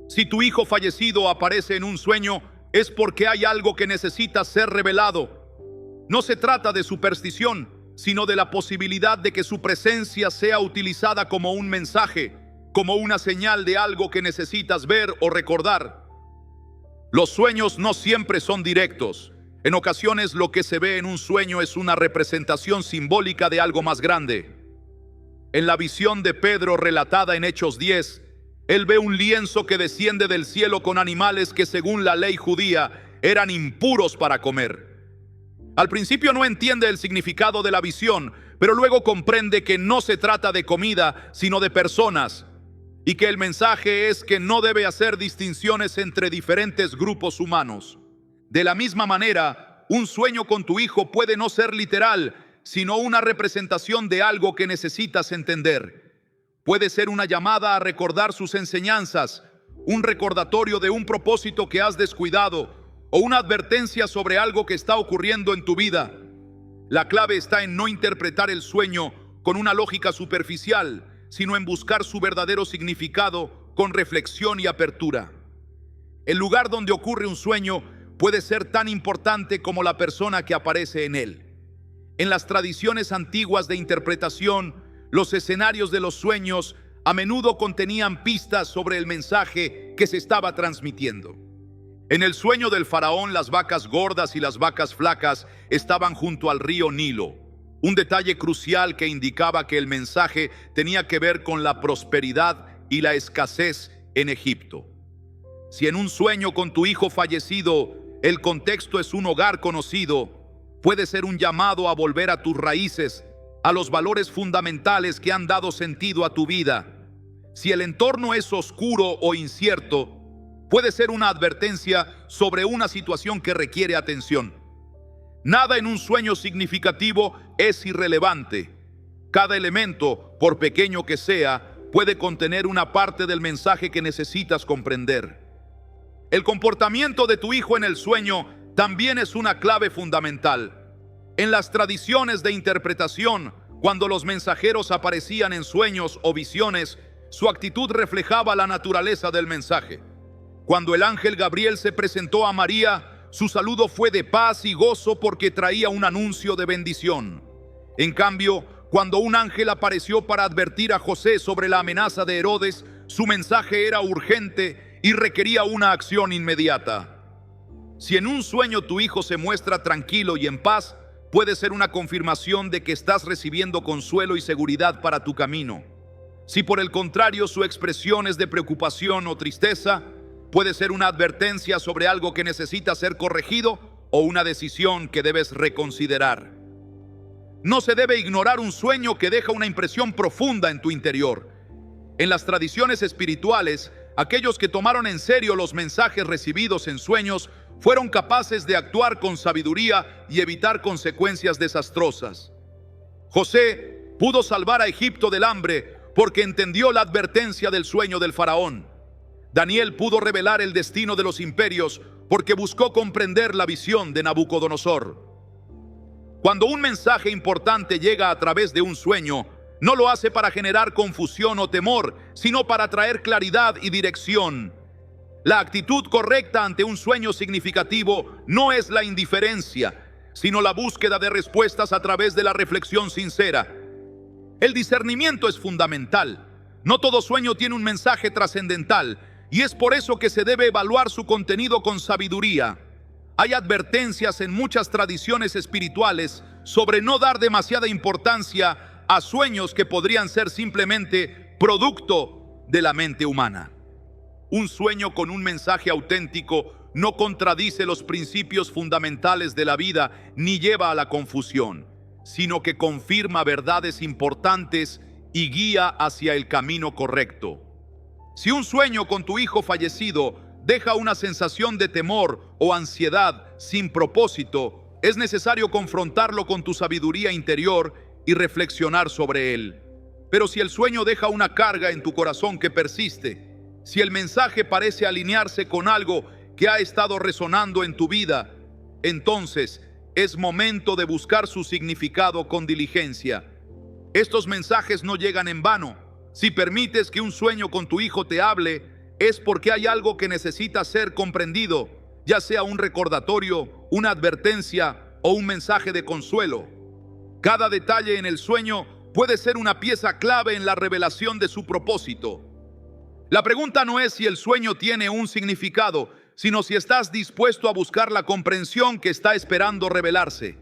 Si tu hijo fallecido aparece en un sueño, es porque hay algo que necesita ser revelado. No se trata de superstición, sino de la posibilidad de que su presencia sea utilizada como un mensaje, como una señal de algo que necesitas ver o recordar. Los sueños no siempre son directos. En ocasiones lo que se ve en un sueño es una representación simbólica de algo más grande. En la visión de Pedro relatada en Hechos 10, él ve un lienzo que desciende del cielo con animales que según la ley judía eran impuros para comer. Al principio no entiende el significado de la visión, pero luego comprende que no se trata de comida, sino de personas, y que el mensaje es que no debe hacer distinciones entre diferentes grupos humanos. De la misma manera, un sueño con tu hijo puede no ser literal, sino una representación de algo que necesitas entender. Puede ser una llamada a recordar sus enseñanzas, un recordatorio de un propósito que has descuidado o una advertencia sobre algo que está ocurriendo en tu vida. La clave está en no interpretar el sueño con una lógica superficial, sino en buscar su verdadero significado con reflexión y apertura. El lugar donde ocurre un sueño puede ser tan importante como la persona que aparece en él. En las tradiciones antiguas de interpretación, los escenarios de los sueños a menudo contenían pistas sobre el mensaje que se estaba transmitiendo. En el sueño del faraón, las vacas gordas y las vacas flacas estaban junto al río Nilo, un detalle crucial que indicaba que el mensaje tenía que ver con la prosperidad y la escasez en Egipto. Si en un sueño con tu hijo fallecido el contexto es un hogar conocido, puede ser un llamado a volver a tus raíces, a los valores fundamentales que han dado sentido a tu vida. Si el entorno es oscuro o incierto, puede ser una advertencia sobre una situación que requiere atención. Nada en un sueño significativo es irrelevante. Cada elemento, por pequeño que sea, puede contener una parte del mensaje que necesitas comprender. El comportamiento de tu hijo en el sueño también es una clave fundamental. En las tradiciones de interpretación, cuando los mensajeros aparecían en sueños o visiones, su actitud reflejaba la naturaleza del mensaje. Cuando el ángel Gabriel se presentó a María, su saludo fue de paz y gozo porque traía un anuncio de bendición. En cambio, cuando un ángel apareció para advertir a José sobre la amenaza de Herodes, su mensaje era urgente y requería una acción inmediata. Si en un sueño tu hijo se muestra tranquilo y en paz, puede ser una confirmación de que estás recibiendo consuelo y seguridad para tu camino. Si por el contrario su expresión es de preocupación o tristeza, puede ser una advertencia sobre algo que necesita ser corregido o una decisión que debes reconsiderar. No se debe ignorar un sueño que deja una impresión profunda en tu interior. En las tradiciones espirituales, aquellos que tomaron en serio los mensajes recibidos en sueños fueron capaces de actuar con sabiduría y evitar consecuencias desastrosas. José pudo salvar a Egipto del hambre porque entendió la advertencia del sueño del faraón. Daniel pudo revelar el destino de los imperios porque buscó comprender la visión de Nabucodonosor. Cuando un mensaje importante llega a través de un sueño, no lo hace para generar confusión o temor, sino para traer claridad y dirección. La actitud correcta ante un sueño significativo no es la indiferencia, sino la búsqueda de respuestas a través de la reflexión sincera. El discernimiento es fundamental. No todo sueño tiene un mensaje trascendental, y es por eso que se debe evaluar su contenido con sabiduría. Hay advertencias en muchas tradiciones espirituales sobre no dar demasiada importancia a sueños que podrían ser simplemente producto de la mente humana. Un sueño con un mensaje auténtico no contradice los principios fundamentales de la vida ni lleva a la confusión, sino que confirma verdades importantes y guía hacia el camino correcto. Si un sueño con tu hijo fallecido deja una sensación de temor o ansiedad sin propósito, es necesario confrontarlo con tu sabiduría interior y reflexionar sobre él. Pero si el sueño deja una carga en tu corazón que persiste, si el mensaje parece alinearse con algo que ha estado resonando en tu vida, entonces es momento de buscar su significado con diligencia. Estos mensajes no llegan en vano. Si permites que un sueño con tu hijo te hable, es porque hay algo que necesita ser comprendido, ya sea un recordatorio, una advertencia o un mensaje de consuelo. Cada detalle en el sueño puede ser una pieza clave en la revelación de su propósito. La pregunta no es si el sueño tiene un significado, sino si estás dispuesto a buscar la comprensión que está esperando revelarse.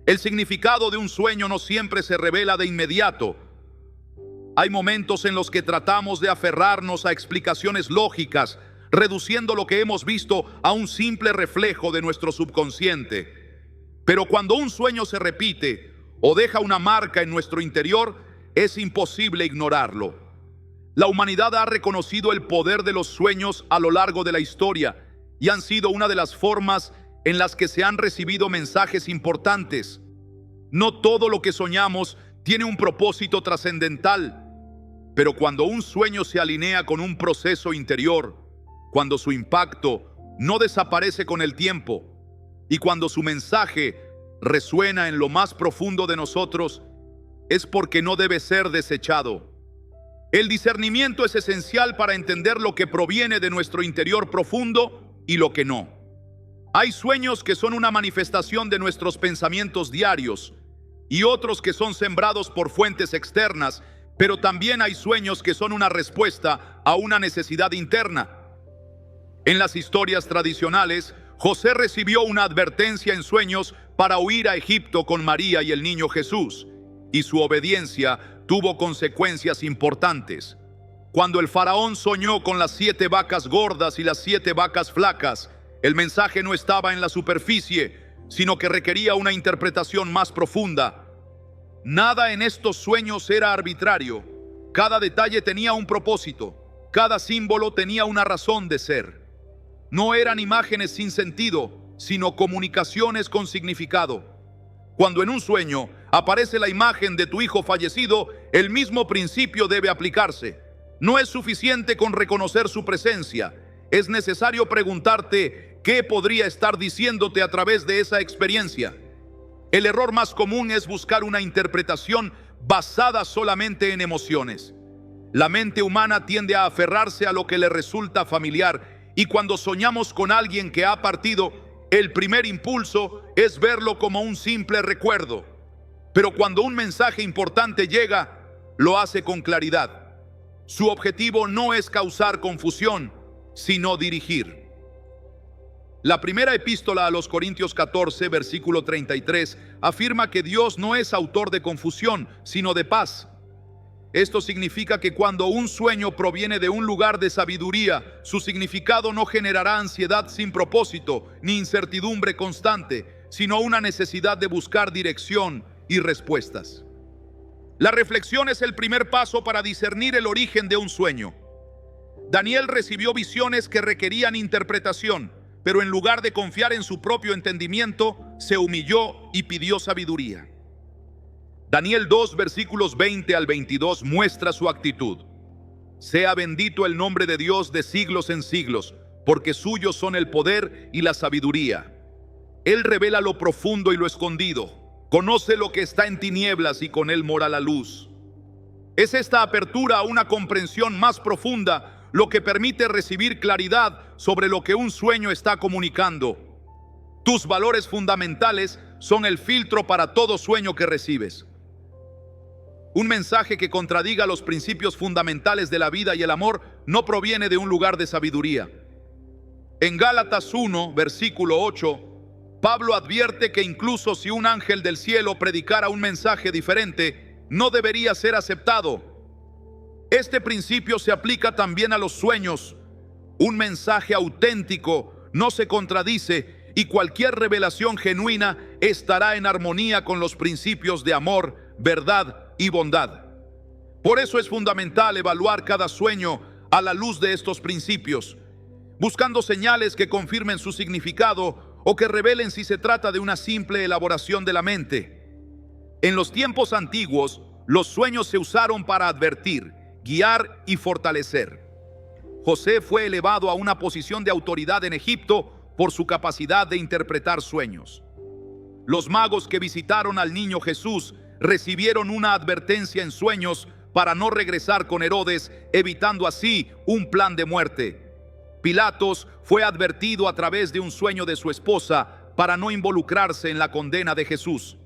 El significado de un sueño no siempre se revela de inmediato. Hay momentos en los que tratamos de aferrarnos a explicaciones lógicas, reduciendo lo que hemos visto a un simple reflejo de nuestro subconsciente. Pero cuando un sueño se repite o deja una marca en nuestro interior, es imposible ignorarlo. La humanidad ha reconocido el poder de los sueños a lo largo de la historia y han sido una de las formas en las que se han recibido mensajes importantes. No todo lo que soñamos tiene un propósito trascendental, pero cuando un sueño se alinea con un proceso interior, cuando su impacto no desaparece con el tiempo y cuando su mensaje resuena en lo más profundo de nosotros, es porque no debe ser desechado. El discernimiento es esencial para entender lo que proviene de nuestro interior profundo y lo que no. Hay sueños que son una manifestación de nuestros pensamientos diarios y otros que son sembrados por fuentes externas, pero también hay sueños que son una respuesta a una necesidad interna. En las historias tradicionales, José recibió una advertencia en sueños para huir a Egipto con María y el niño Jesús, y su obediencia tuvo consecuencias importantes. Cuando el faraón soñó con las 7 vacas gordas y las 7 vacas flacas, el mensaje no estaba en la superficie, sino que requería una interpretación más profunda. Nada en estos sueños era arbitrario. Cada detalle tenía un propósito. Cada símbolo tenía una razón de ser. No eran imágenes sin sentido, sino comunicaciones con significado. Cuando en un sueño aparece la imagen de tu hijo fallecido, el mismo principio debe aplicarse. No es suficiente con reconocer su presencia. Es necesario preguntarte qué podría estar diciéndote a través de esa experiencia. El error más común es buscar una interpretación basada solamente en emociones. La mente humana tiende a aferrarse a lo que le resulta familiar, y cuando soñamos con alguien que ha partido, el primer impulso es verlo como un simple recuerdo. Pero cuando un mensaje importante llega, lo hace con claridad. Su objetivo no es causar confusión, sino dirigir. La primera epístola a los Corintios 14, versículo 33, afirma que Dios no es autor de confusión, sino de paz. Esto significa que cuando un sueño proviene de un lugar de sabiduría, su significado no generará ansiedad sin propósito ni incertidumbre constante, sino una necesidad de buscar dirección y respuestas. La reflexión es el primer paso para discernir el origen de un sueño. Daniel recibió visiones que requerían interpretación, pero en lugar de confiar en su propio entendimiento, se humilló y pidió sabiduría. Daniel 2, versículos 20 al 22 muestra su actitud. Sea bendito el nombre de Dios de siglos en siglos, porque suyos son el poder y la sabiduría. Él revela lo profundo y lo escondido, conoce lo que está en tinieblas y con él mora la luz. Es esta apertura a una comprensión más profunda lo que permite recibir claridad sobre lo que un sueño está comunicando. Tus valores fundamentales son el filtro para todo sueño que recibes. Un mensaje que contradiga los principios fundamentales de la vida y el amor no proviene de un lugar de sabiduría. En Gálatas 1, versículo 8, Pablo advierte que incluso si un ángel del cielo predicara un mensaje diferente, no debería ser aceptado. Este principio se aplica también a los sueños. Un mensaje auténtico no se contradice y cualquier revelación genuina estará en armonía con los principios de amor, verdad y bondad. Por eso es fundamental evaluar cada sueño a la luz de estos principios, buscando señales que confirmen su significado o que revelen si se trata de una simple elaboración de la mente. En los tiempos antiguos, los sueños se usaron para advertir, guiar y fortalecer. José fue elevado a una posición de autoridad en Egipto por su capacidad de interpretar sueños. Los magos que visitaron al niño Jesús recibieron una advertencia en sueños para no regresar con Herodes, evitando así un plan de muerte. Pilatos fue advertido a través de un sueño de su esposa para no involucrarse en la condena de Jesús.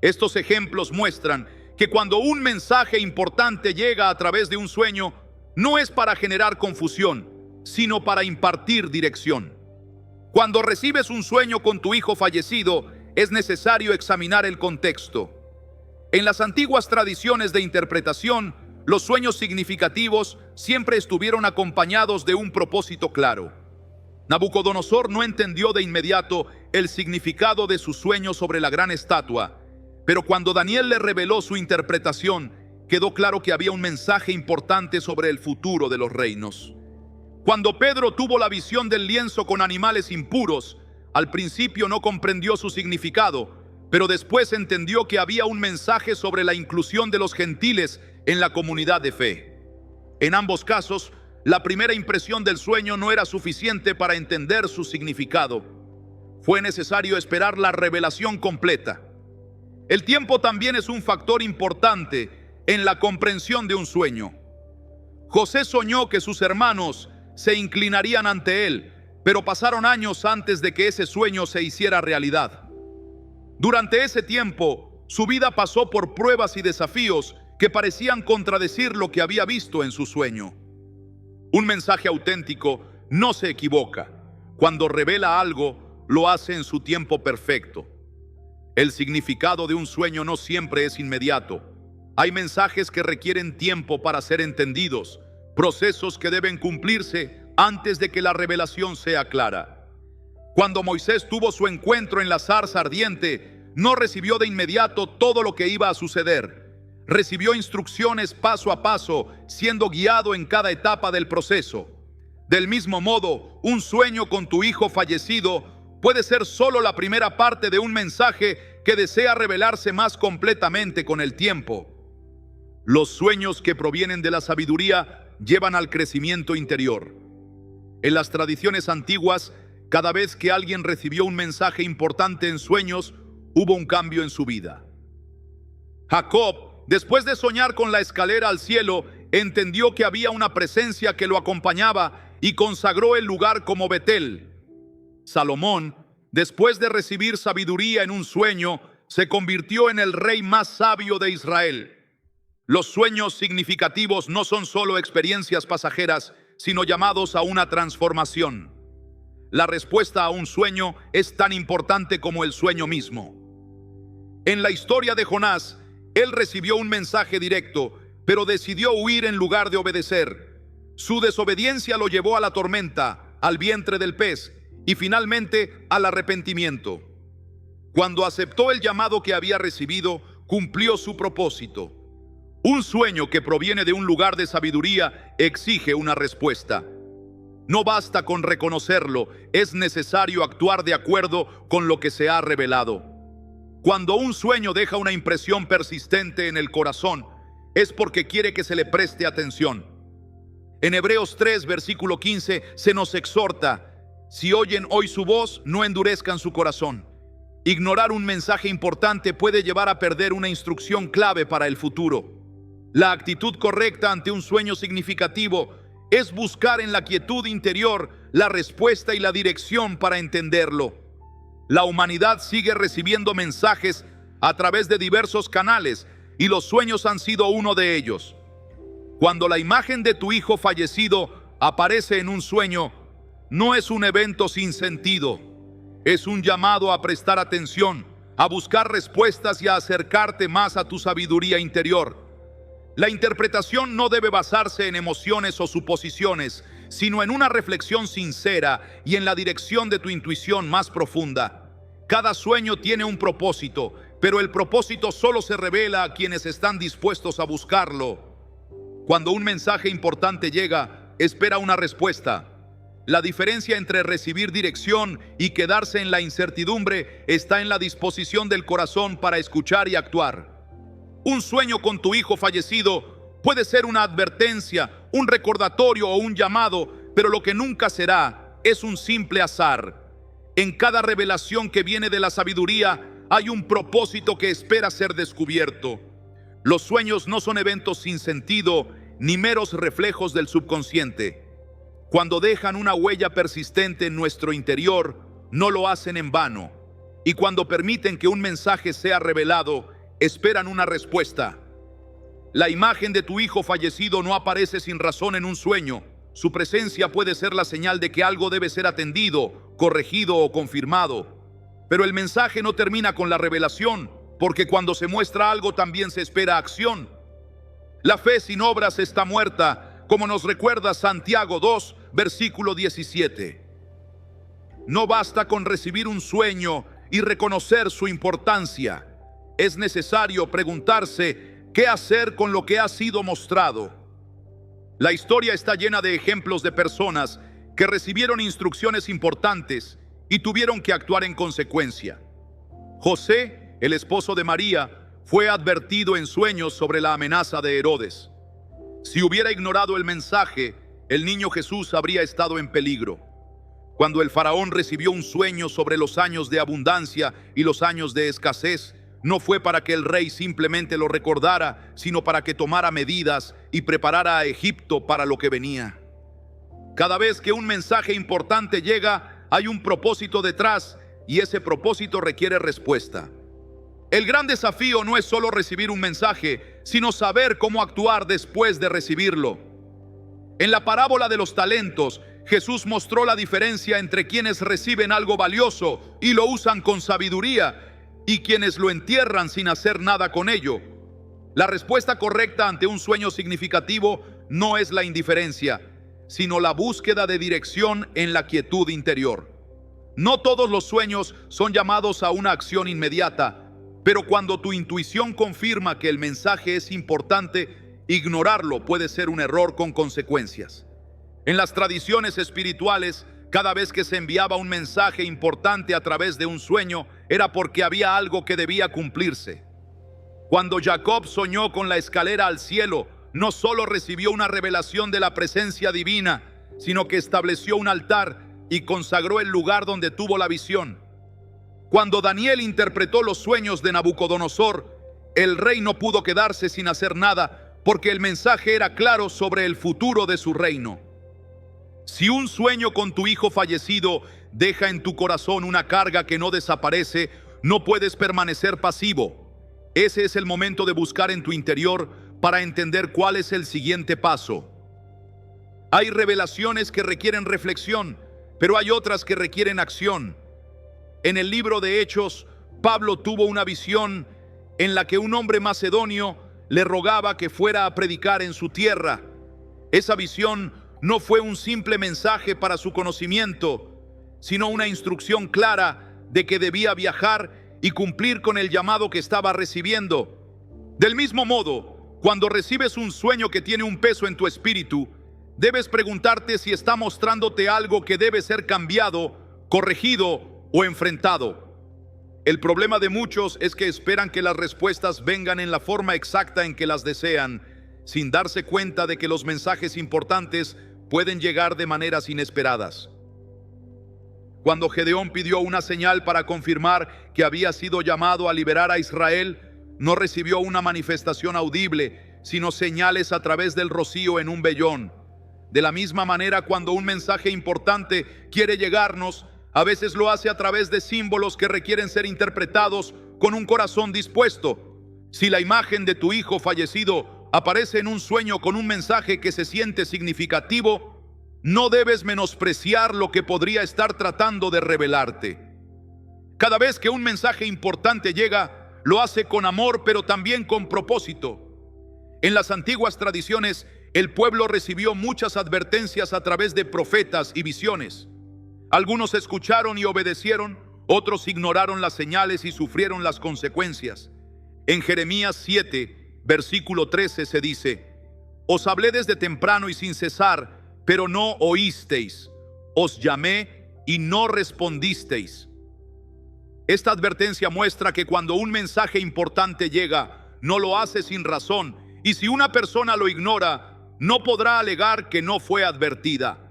Estos ejemplos muestran que cuando un mensaje importante llega a través de un sueño, no es para generar confusión, sino para impartir dirección. Cuando recibes un sueño con tu hijo fallecido, es necesario examinar el contexto. En las antiguas tradiciones de interpretación, los sueños significativos siempre estuvieron acompañados de un propósito claro. Nabucodonosor no entendió de inmediato el significado de su sueño sobre la gran estatua, pero cuando Daniel le reveló su interpretación, quedó claro que había un mensaje importante sobre el futuro de los reinos. Cuando Pedro tuvo la visión del lienzo con animales impuros, al principio no comprendió su significado, pero después entendió que había un mensaje sobre la inclusión de los gentiles en la comunidad de fe. En ambos casos, la primera impresión del sueño no era suficiente para entender su significado. Fue necesario esperar la revelación completa. El tiempo también es un factor importante en la comprensión de un sueño. José soñó que sus hermanos se inclinarían ante él, pero pasaron años antes de que ese sueño se hiciera realidad. Durante ese tiempo, su vida pasó por pruebas y desafíos que parecían contradecir lo que había visto en su sueño. Un mensaje auténtico no se equivoca. Cuando revela algo, lo hace en su tiempo perfecto. El significado de un sueño no siempre es inmediato. Hay mensajes que requieren tiempo para ser entendidos, procesos que deben cumplirse antes de que la revelación sea clara. Cuando Moisés tuvo su encuentro en la zarza ardiente, no recibió de inmediato todo lo que iba a suceder. Recibió instrucciones paso a paso, siendo guiado en cada etapa del proceso. Del mismo modo, un sueño con tu hijo fallecido puede ser solo la primera parte de un mensaje que desea revelarse más completamente con el tiempo. Los sueños que provienen de la sabiduría llevan al crecimiento interior. En las tradiciones antiguas, cada vez que alguien recibió un mensaje importante en sueños, hubo un cambio en su vida. Jacob, después de soñar con la escalera al cielo, entendió que había una presencia que lo acompañaba y consagró el lugar como Betel. Salomón, después de recibir sabiduría en un sueño, se convirtió en el rey más sabio de Israel. Los sueños significativos no son solo experiencias pasajeras, sino llamados a una transformación. La respuesta a un sueño es tan importante como el sueño mismo. En la historia de Jonás, él recibió un mensaje directo, pero decidió huir en lugar de obedecer. Su desobediencia lo llevó a la tormenta, al vientre del pez y finalmente al arrepentimiento. Cuando aceptó el llamado que había recibido, cumplió su propósito. Un sueño que proviene de un lugar de sabiduría exige una respuesta. No basta con reconocerlo, es necesario actuar de acuerdo con lo que se ha revelado. Cuando un sueño deja una impresión persistente en el corazón, es porque quiere que se le preste atención. En Hebreos 3, versículo 15, se nos exhorta: si oyen hoy su voz, no endurezcan su corazón. Ignorar un mensaje importante puede llevar a perder una instrucción clave para el futuro. La actitud correcta ante un sueño significativo es buscar en la quietud interior la respuesta y la dirección para entenderlo. La humanidad sigue recibiendo mensajes a través de diversos canales y los sueños han sido uno de ellos. Cuando la imagen de tu hijo fallecido aparece en un sueño, no es un evento sin sentido. Es un llamado a prestar atención, a buscar respuestas y a acercarte más a tu sabiduría interior. La interpretación no debe basarse en emociones o suposiciones, sino en una reflexión sincera y en la dirección de tu intuición más profunda. Cada sueño tiene un propósito, pero el propósito solo se revela a quienes están dispuestos a buscarlo. Cuando un mensaje importante llega, espera una respuesta. La diferencia entre recibir dirección y quedarse en la incertidumbre está en la disposición del corazón para escuchar y actuar. Un sueño con tu hijo fallecido puede ser una advertencia, un recordatorio o un llamado, pero lo que nunca será es un simple azar. En cada revelación que viene de la sabiduría hay un propósito que espera ser descubierto. Los sueños no son eventos sin sentido ni meros reflejos del subconsciente. Cuando dejan una huella persistente en nuestro interior, no lo hacen en vano. Y cuando permiten que un mensaje sea revelado, esperan una respuesta. La imagen de tu hijo fallecido no aparece sin razón en un sueño. Su presencia puede ser la señal de que algo debe ser atendido, corregido o confirmado. Pero el mensaje no termina con la revelación, porque cuando se muestra algo también se espera acción. La fe sin obras está muerta, como nos recuerda Santiago 2, versículo 17. No basta con recibir un sueño y reconocer su importancia. Es necesario preguntarse qué hacer con lo que ha sido mostrado. La historia está llena de ejemplos de personas que recibieron instrucciones importantes y tuvieron que actuar en consecuencia. José, el esposo de María, fue advertido en sueños sobre la amenaza de Herodes. Si hubiera ignorado el mensaje, el niño Jesús habría estado en peligro. Cuando el faraón recibió un sueño sobre los años de abundancia y los años de escasez, no fue para que el rey simplemente lo recordara, sino para que tomara medidas y preparara a Egipto para lo que venía. Cada vez que un mensaje importante llega, hay un propósito detrás y ese propósito requiere respuesta. El gran desafío no es solo recibir un mensaje, sino saber cómo actuar después de recibirlo. En la parábola de los talentos, Jesús mostró la diferencia entre quienes reciben algo valioso y lo usan con sabiduría y quienes lo entierran sin hacer nada con ello. La respuesta correcta ante un sueño significativo no es la indiferencia, sino la búsqueda de dirección en la quietud interior. No todos los sueños son llamados a una acción inmediata, pero cuando tu intuición confirma que el mensaje es importante, ignorarlo puede ser un error con consecuencias. En las tradiciones espirituales, cada vez que se enviaba un mensaje importante a través de un sueño, era porque había algo que debía cumplirse. Cuando Jacob soñó con la escalera al cielo, no solo recibió una revelación de la presencia divina, sino que estableció un altar y consagró el lugar donde tuvo la visión. Cuando Daniel interpretó los sueños de Nabucodonosor, el rey no pudo quedarse sin hacer nada, porque el mensaje era claro sobre el futuro de su reino. Si un sueño con tu hijo fallecido deja en tu corazón una carga que no desaparece, no puedes permanecer pasivo. Ese es el momento de buscar en tu interior para entender cuál es el siguiente paso. Hay revelaciones que requieren reflexión, pero hay otras que requieren acción. En el libro de Hechos, Pablo tuvo una visión en la que un hombre macedonio le rogaba que fuera a predicar en su tierra. Esa visión no fue un simple mensaje para su conocimiento, sino una instrucción clara de que debía viajar y cumplir con el llamado que estaba recibiendo. Del mismo modo, cuando recibes un sueño que tiene un peso en tu espíritu, debes preguntarte si está mostrándote algo que debe ser cambiado, corregido o enfrentado. El problema de muchos es que esperan que las respuestas vengan en la forma exacta en que las desean, sin darse cuenta de que los mensajes importantes pueden llegar de maneras inesperadas. Cuando Gedeón pidió una señal para confirmar que había sido llamado a liberar a Israel, no recibió una manifestación audible, sino señales a través del rocío en un vellón. De la misma manera, cuando un mensaje importante quiere llegarnos, a veces lo hace a través de símbolos que requieren ser interpretados con un corazón dispuesto. Si la imagen de tu hijo fallecido aparece en un sueño con un mensaje que se siente significativo, no debes menospreciar lo que podría estar tratando de revelarte. Cada vez que un mensaje importante llega, lo hace con amor, pero también con propósito. En las antiguas tradiciones, el pueblo recibió muchas advertencias a través de profetas y visiones. Algunos escucharon y obedecieron, otros ignoraron las señales y sufrieron las consecuencias. En Jeremías 7, versículo 13 se dice: Os hablé desde temprano y sin cesar, pero no oísteis. Os llamé y no respondisteis. Esta advertencia muestra que cuando un mensaje importante llega, no lo hace sin razón, y si una persona lo ignora, no podrá alegar que no fue advertida.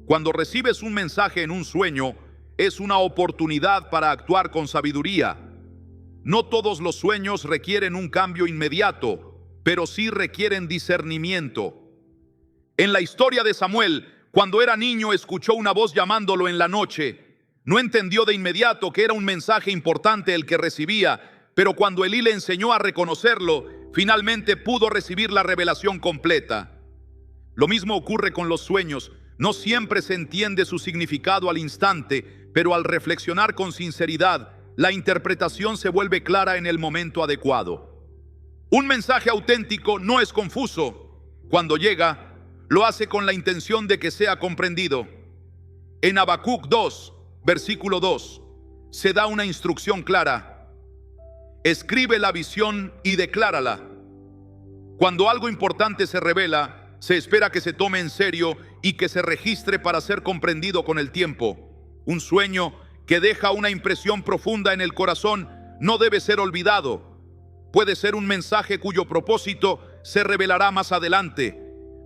Cuando recibes un mensaje en un sueño, es una oportunidad para actuar con sabiduría. No todos los sueños requieren un cambio inmediato, pero sí requieren discernimiento. En la historia de Samuel, cuando era niño, escuchó una voz llamándolo en la noche. No entendió de inmediato que era un mensaje importante el que recibía, pero cuando Elí le enseñó a reconocerlo, finalmente pudo recibir la revelación completa. Lo mismo ocurre con los sueños. No siempre se entiende su significado al instante, pero al reflexionar con sinceridad, la interpretación se vuelve clara en el momento adecuado. Un mensaje auténtico no es confuso. Cuando llega, lo hace con la intención de que sea comprendido. En Habacuc 2, versículo 2, se da una instrucción clara: escribe la visión y declárala. Cuando algo importante se revela, se espera que se tome en serio y que se registre para ser comprendido con el tiempo. Un sueño que deja una impresión profunda en el corazón no debe ser olvidado. Puede ser un mensaje cuyo propósito se revelará más adelante,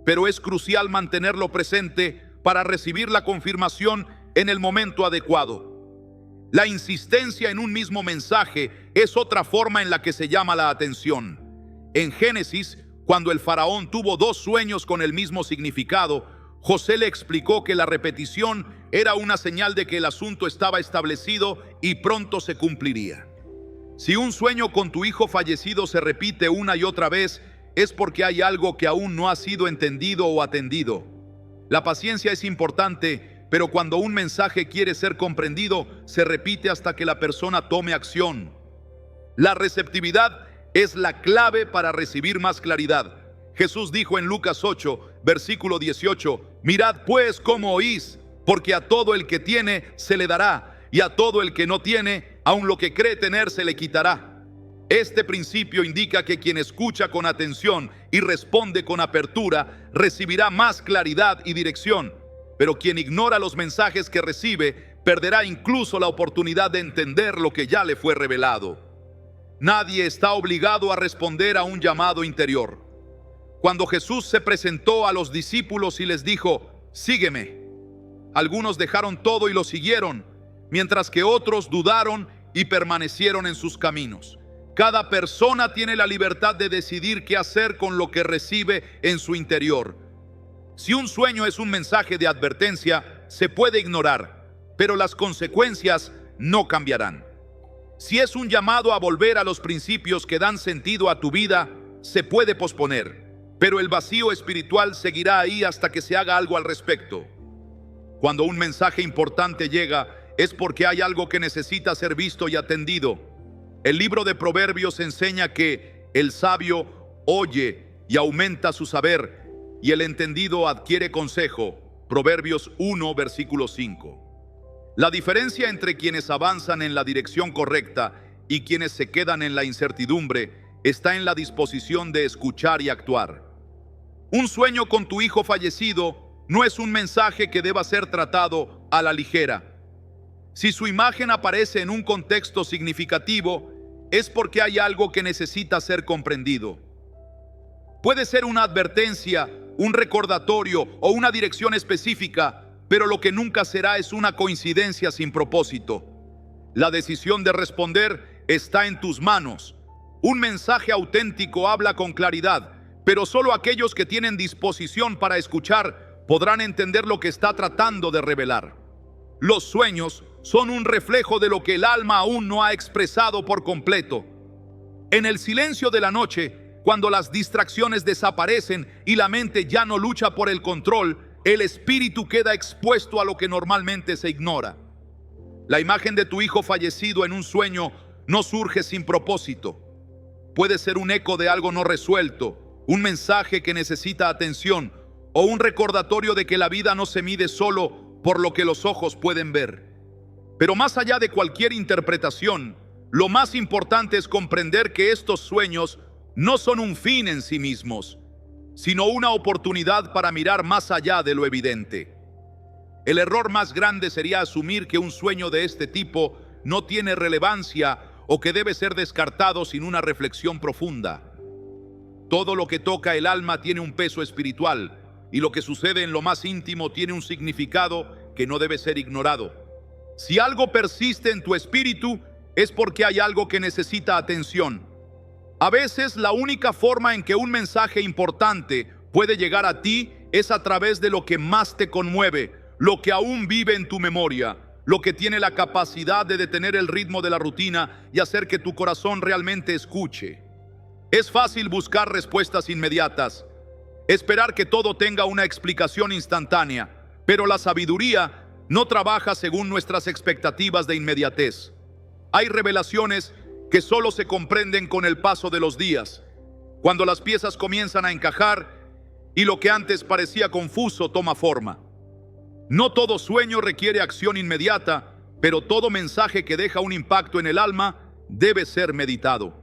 pero es crucial mantenerlo presente para recibir la confirmación en el momento adecuado. La insistencia en un mismo mensaje es otra forma en la que se llama la atención. En Génesis, cuando el faraón tuvo 2 sueños con el mismo significado, José le explicó que la repetición era una señal de que el asunto estaba establecido y pronto se cumpliría. Si un sueño con tu hijo fallecido se repite una y otra vez, es porque hay algo que aún no ha sido entendido o atendido. La paciencia es importante, pero cuando un mensaje quiere ser comprendido, se repite hasta que la persona tome acción. La receptividad es la clave para recibir más claridad. Jesús dijo en Lucas 8, versículo 18: Mirad pues cómo oís, porque a todo el que tiene se le dará, y a todo el que no tiene, aun lo que cree tener se le quitará. Este principio indica que quien escucha con atención y responde con apertura recibirá más claridad y dirección, pero quien ignora los mensajes que recibe perderá incluso la oportunidad de entender lo que ya le fue revelado. Nadie está obligado a responder a un llamado interior. Cuando Jesús se presentó a los discípulos y les dijo: sígueme, algunos dejaron todo y lo siguieron, mientras que otros dudaron y permanecieron en sus caminos. Cada persona tiene la libertad de decidir qué hacer con lo que recibe en su interior. Si un sueño es un mensaje de advertencia, se puede ignorar, pero las consecuencias no cambiarán. Si es un llamado a volver a los principios que dan sentido a tu vida, se puede posponer, pero el vacío espiritual seguirá ahí hasta que se haga algo al respecto. Cuando un mensaje importante llega, es porque hay algo que necesita ser visto y atendido. El libro de Proverbios enseña que el sabio oye y aumenta su saber, y el entendido adquiere consejo. Proverbios 1, versículo 5. La diferencia entre quienes avanzan en la dirección correcta y quienes se quedan en la incertidumbre está en la disposición de escuchar y actuar. Un sueño con tu hijo fallecido no es un mensaje que deba ser tratado a la ligera. Si su imagen aparece en un contexto significativo, es porque hay algo que necesita ser comprendido. Puede ser una advertencia, un recordatorio o una dirección específica, pero lo que nunca será es una coincidencia sin propósito. La decisión de responder está en tus manos. Un mensaje auténtico habla con claridad, pero solo aquellos que tienen disposición para escuchar podrán entender lo que está tratando de revelar. Los sueños son un reflejo de lo que el alma aún no ha expresado por completo. En el silencio de la noche, cuando las distracciones desaparecen y la mente ya no lucha por el control, el espíritu queda expuesto a lo que normalmente se ignora. La imagen de tu hijo fallecido en un sueño no surge sin propósito. Puede ser un eco de algo no resuelto, un mensaje que necesita atención o un recordatorio de que la vida no se mide solo por lo que los ojos pueden ver. Pero más allá de cualquier interpretación, lo más importante es comprender que estos sueños no son un fin en sí mismos, sino una oportunidad para mirar más allá de lo evidente. El error más grande sería asumir que un sueño de este tipo no tiene relevancia o que debe ser descartado sin una reflexión profunda. Todo lo que toca el alma tiene un peso espiritual, y lo que sucede en lo más íntimo tiene un significado que no debe ser ignorado. Si algo persiste en tu espíritu, es porque hay algo que necesita atención. A veces la única forma en que un mensaje importante puede llegar a ti es a través de lo que más te conmueve, lo que aún vive en tu memoria, lo que tiene la capacidad de detener el ritmo de la rutina y hacer que tu corazón realmente escuche. Es fácil buscar respuestas inmediatas, esperar que todo tenga una explicación instantánea, pero la sabiduría no trabaja según nuestras expectativas de inmediatez. Hay revelaciones que solo se comprenden con el paso de los días, cuando las piezas comienzan a encajar y lo que antes parecía confuso toma forma. No todo sueño requiere acción inmediata, pero todo mensaje que deja un impacto en el alma debe ser meditado.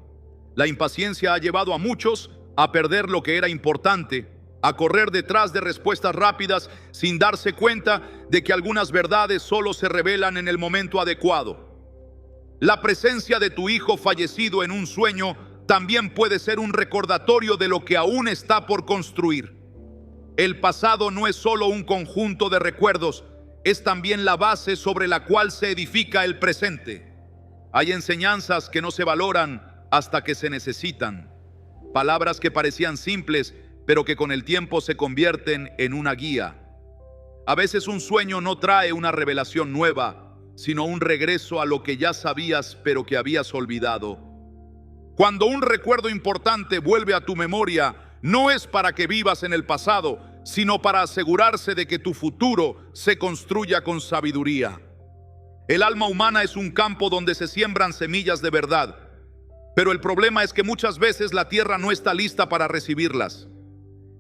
La impaciencia ha llevado a muchos a perder lo que era importante, a correr detrás de respuestas rápidas sin darse cuenta de que algunas verdades solo se revelan en el momento adecuado. La presencia de tu hijo fallecido en un sueño también puede ser un recordatorio de lo que aún está por construir. El pasado no es solo un conjunto de recuerdos, es también la base sobre la cual se edifica el presente. Hay enseñanzas que no se valoran hasta que se necesitan. Palabras que parecían simples, pero que con el tiempo se convierten en una guía. A veces un sueño no trae una revelación nueva, sino un regreso a lo que ya sabías pero que habías olvidado. Cuando un recuerdo importante vuelve a tu memoria, no es para que vivas en el pasado, sino para asegurarse de que tu futuro se construya con sabiduría. El alma humana es un campo donde se siembran semillas de verdad, pero el problema es que muchas veces la tierra no está lista para recibirlas.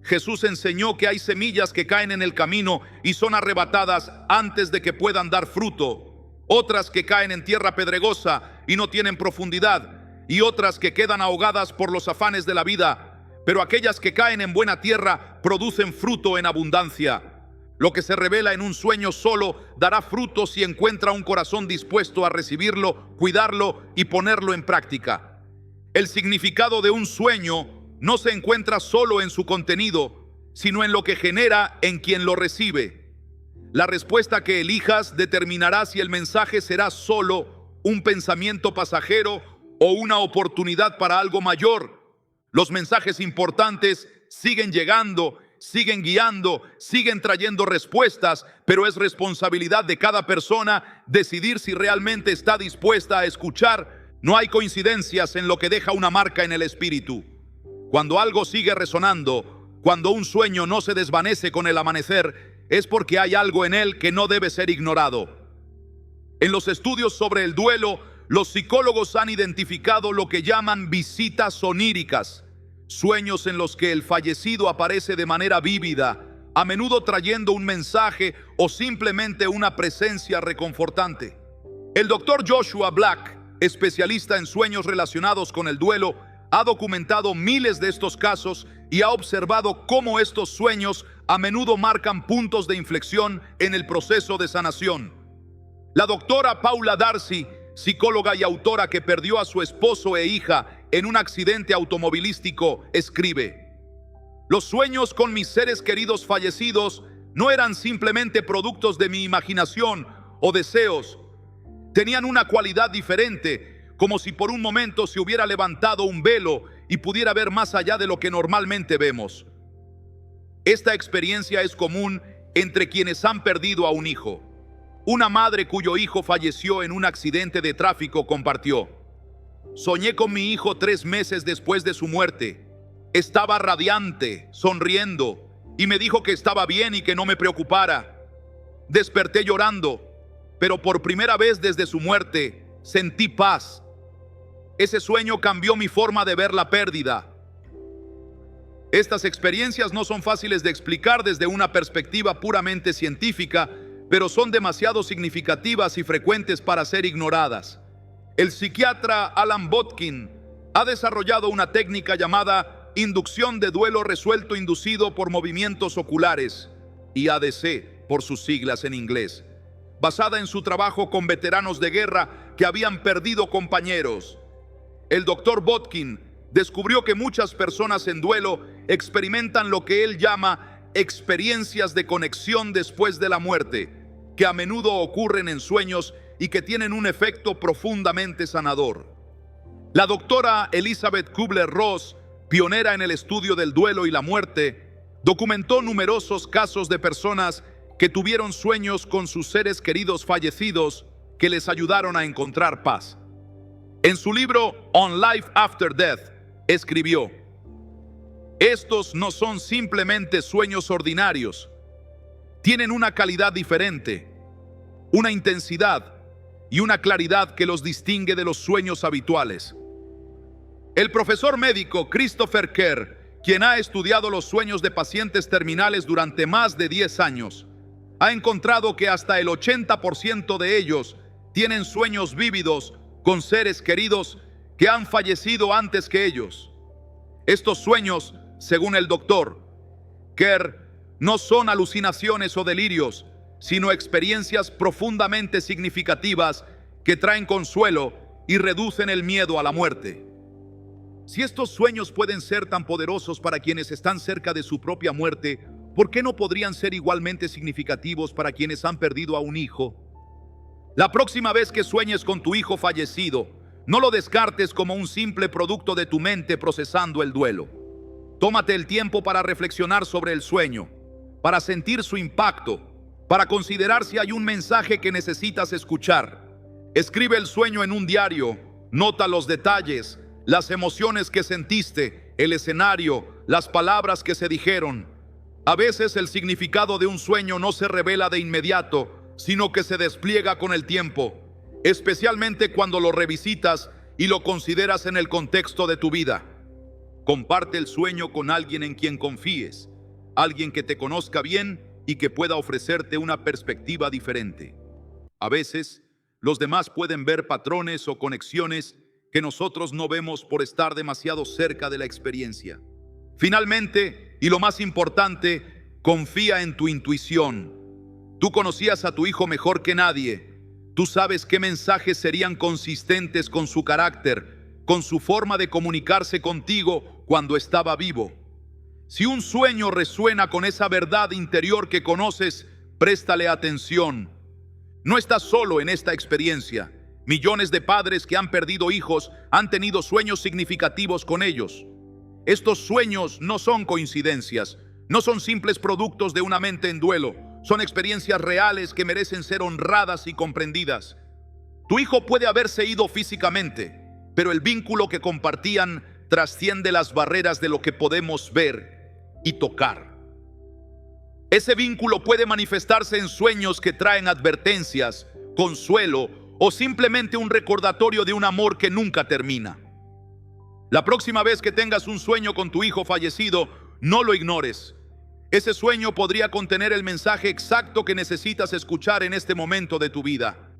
Jesús enseñó que hay semillas que caen en el camino y son arrebatadas antes de que puedan dar fruto, otras que caen en tierra pedregosa y no tienen profundidad, y otras que quedan ahogadas por los afanes de la vida, pero aquellas que caen en buena tierra producen fruto en abundancia. Lo que se revela en un sueño solo dará fruto si encuentra un corazón dispuesto a recibirlo, cuidarlo y ponerlo en práctica. El significado de un sueño no se encuentra solo en su contenido, sino en lo que genera en quien lo recibe. La respuesta que elijas determinará si el mensaje será solo un pensamiento pasajero o una oportunidad para algo mayor. Los mensajes importantes siguen llegando, siguen guiando, siguen trayendo respuestas, pero es responsabilidad de cada persona decidir si realmente está dispuesta a escuchar. No hay coincidencias en lo que deja una marca en el espíritu. Cuando algo sigue resonando, cuando un sueño no se desvanece con el amanecer, es porque hay algo en él que no debe ser ignorado. En los estudios sobre el duelo, los psicólogos han identificado lo que llaman visitas oníricas, sueños en los que el fallecido aparece de manera vívida, a menudo trayendo un mensaje o simplemente una presencia reconfortante. El doctor Joshua Black, especialista en sueños relacionados con el duelo, ha documentado miles de estos casos y ha observado cómo estos sueños a menudo marcan puntos de inflexión en el proceso de sanación. La doctora Paula Darcy, psicóloga y autora que perdió a su esposo e hija en un accidente automovilístico, escribe: los sueños con mis seres queridos fallecidos no eran simplemente productos de mi imaginación o deseos. Tenían una cualidad diferente, como si por un momento se hubiera levantado un velo y pudiera ver más allá de lo que normalmente vemos. Esta experiencia es común entre quienes han perdido a un hijo. Una madre cuyo hijo falleció en un accidente de tráfico compartió: soñé con mi hijo 3 meses después de su muerte. Estaba radiante, sonriendo, y me dijo que estaba bien y que no me preocupara. Desperté llorando, pero por primera vez desde su muerte sentí paz. Ese sueño cambió mi forma de ver la pérdida. Estas experiencias no son fáciles de explicar desde una perspectiva puramente científica, pero son demasiado significativas y frecuentes para ser ignoradas. El psiquiatra Alan Botkin ha desarrollado una técnica llamada inducción de duelo resuelto inducido por movimientos oculares, IADC por sus siglas en inglés, basada en su trabajo con veteranos de guerra que habían perdido compañeros. El doctor Botkin descubrió que muchas personas en duelo experimentan lo que él llama experiencias de conexión después de la muerte, que a menudo ocurren en sueños y que tienen un efecto profundamente sanador. La doctora Elizabeth Kubler-Ross, pionera en el estudio del duelo y la muerte, documentó numerosos casos de personas que tuvieron sueños con sus seres queridos fallecidos que les ayudaron a encontrar paz. En su libro On Life After Death, escribió: estos no son simplemente sueños ordinarios. Tienen una calidad diferente, una intensidad y una claridad que los distingue de los sueños habituales. El profesor médico Christopher Kerr, quien ha estudiado los sueños de pacientes terminales durante más de 10 años, ha encontrado que hasta el 80% de ellos tienen sueños vívidos con seres queridos que han fallecido antes que ellos. Estos sueños, según el doctor Kerr, no son alucinaciones o delirios, sino experiencias profundamente significativas que traen consuelo y reducen el miedo a la muerte. Si estos sueños pueden ser tan poderosos para quienes están cerca de su propia muerte, ¿por qué no podrían ser igualmente significativos para quienes han perdido a un hijo? La próxima vez que sueñes con tu hijo fallecido, no lo descartes como un simple producto de tu mente procesando el duelo. Tómate el tiempo para reflexionar sobre el sueño, para sentir su impacto, para considerar si hay un mensaje que necesitas escuchar. Escribe el sueño en un diario, nota los detalles, las emociones que sentiste, el escenario, las palabras que se dijeron. A veces el significado de un sueño no se revela de inmediato, sino que se despliega con el tiempo, especialmente cuando lo revisitas y lo consideras en el contexto de tu vida. Comparte el sueño con alguien en quien confíes, alguien que te conozca bien y que pueda ofrecerte una perspectiva diferente. A veces, los demás pueden ver patrones o conexiones que nosotros no vemos por estar demasiado cerca de la experiencia. Finalmente, y lo más importante, confía en tu intuición. Tú conocías a tu hijo mejor que nadie. Tú sabes qué mensajes serían consistentes con su carácter, con su forma de comunicarse contigo cuando estaba vivo. Si un sueño resuena con esa verdad interior que conoces, préstale atención. No estás solo en esta experiencia. Millones de padres que han perdido hijos han tenido sueños significativos con ellos. Estos sueños no son coincidencias, no son simples productos de una mente en duelo. Son experiencias reales que merecen ser honradas y comprendidas. Tu hijo puede haberse ido físicamente, pero el vínculo que compartían trasciende las barreras de lo que podemos ver y tocar. Ese vínculo puede manifestarse en sueños que traen advertencias, consuelo o simplemente un recordatorio de un amor que nunca termina. La próxima vez que tengas un sueño con tu hijo fallecido, no lo ignores. Ese sueño podría contener el mensaje exacto que necesitas escuchar en este momento de tu vida.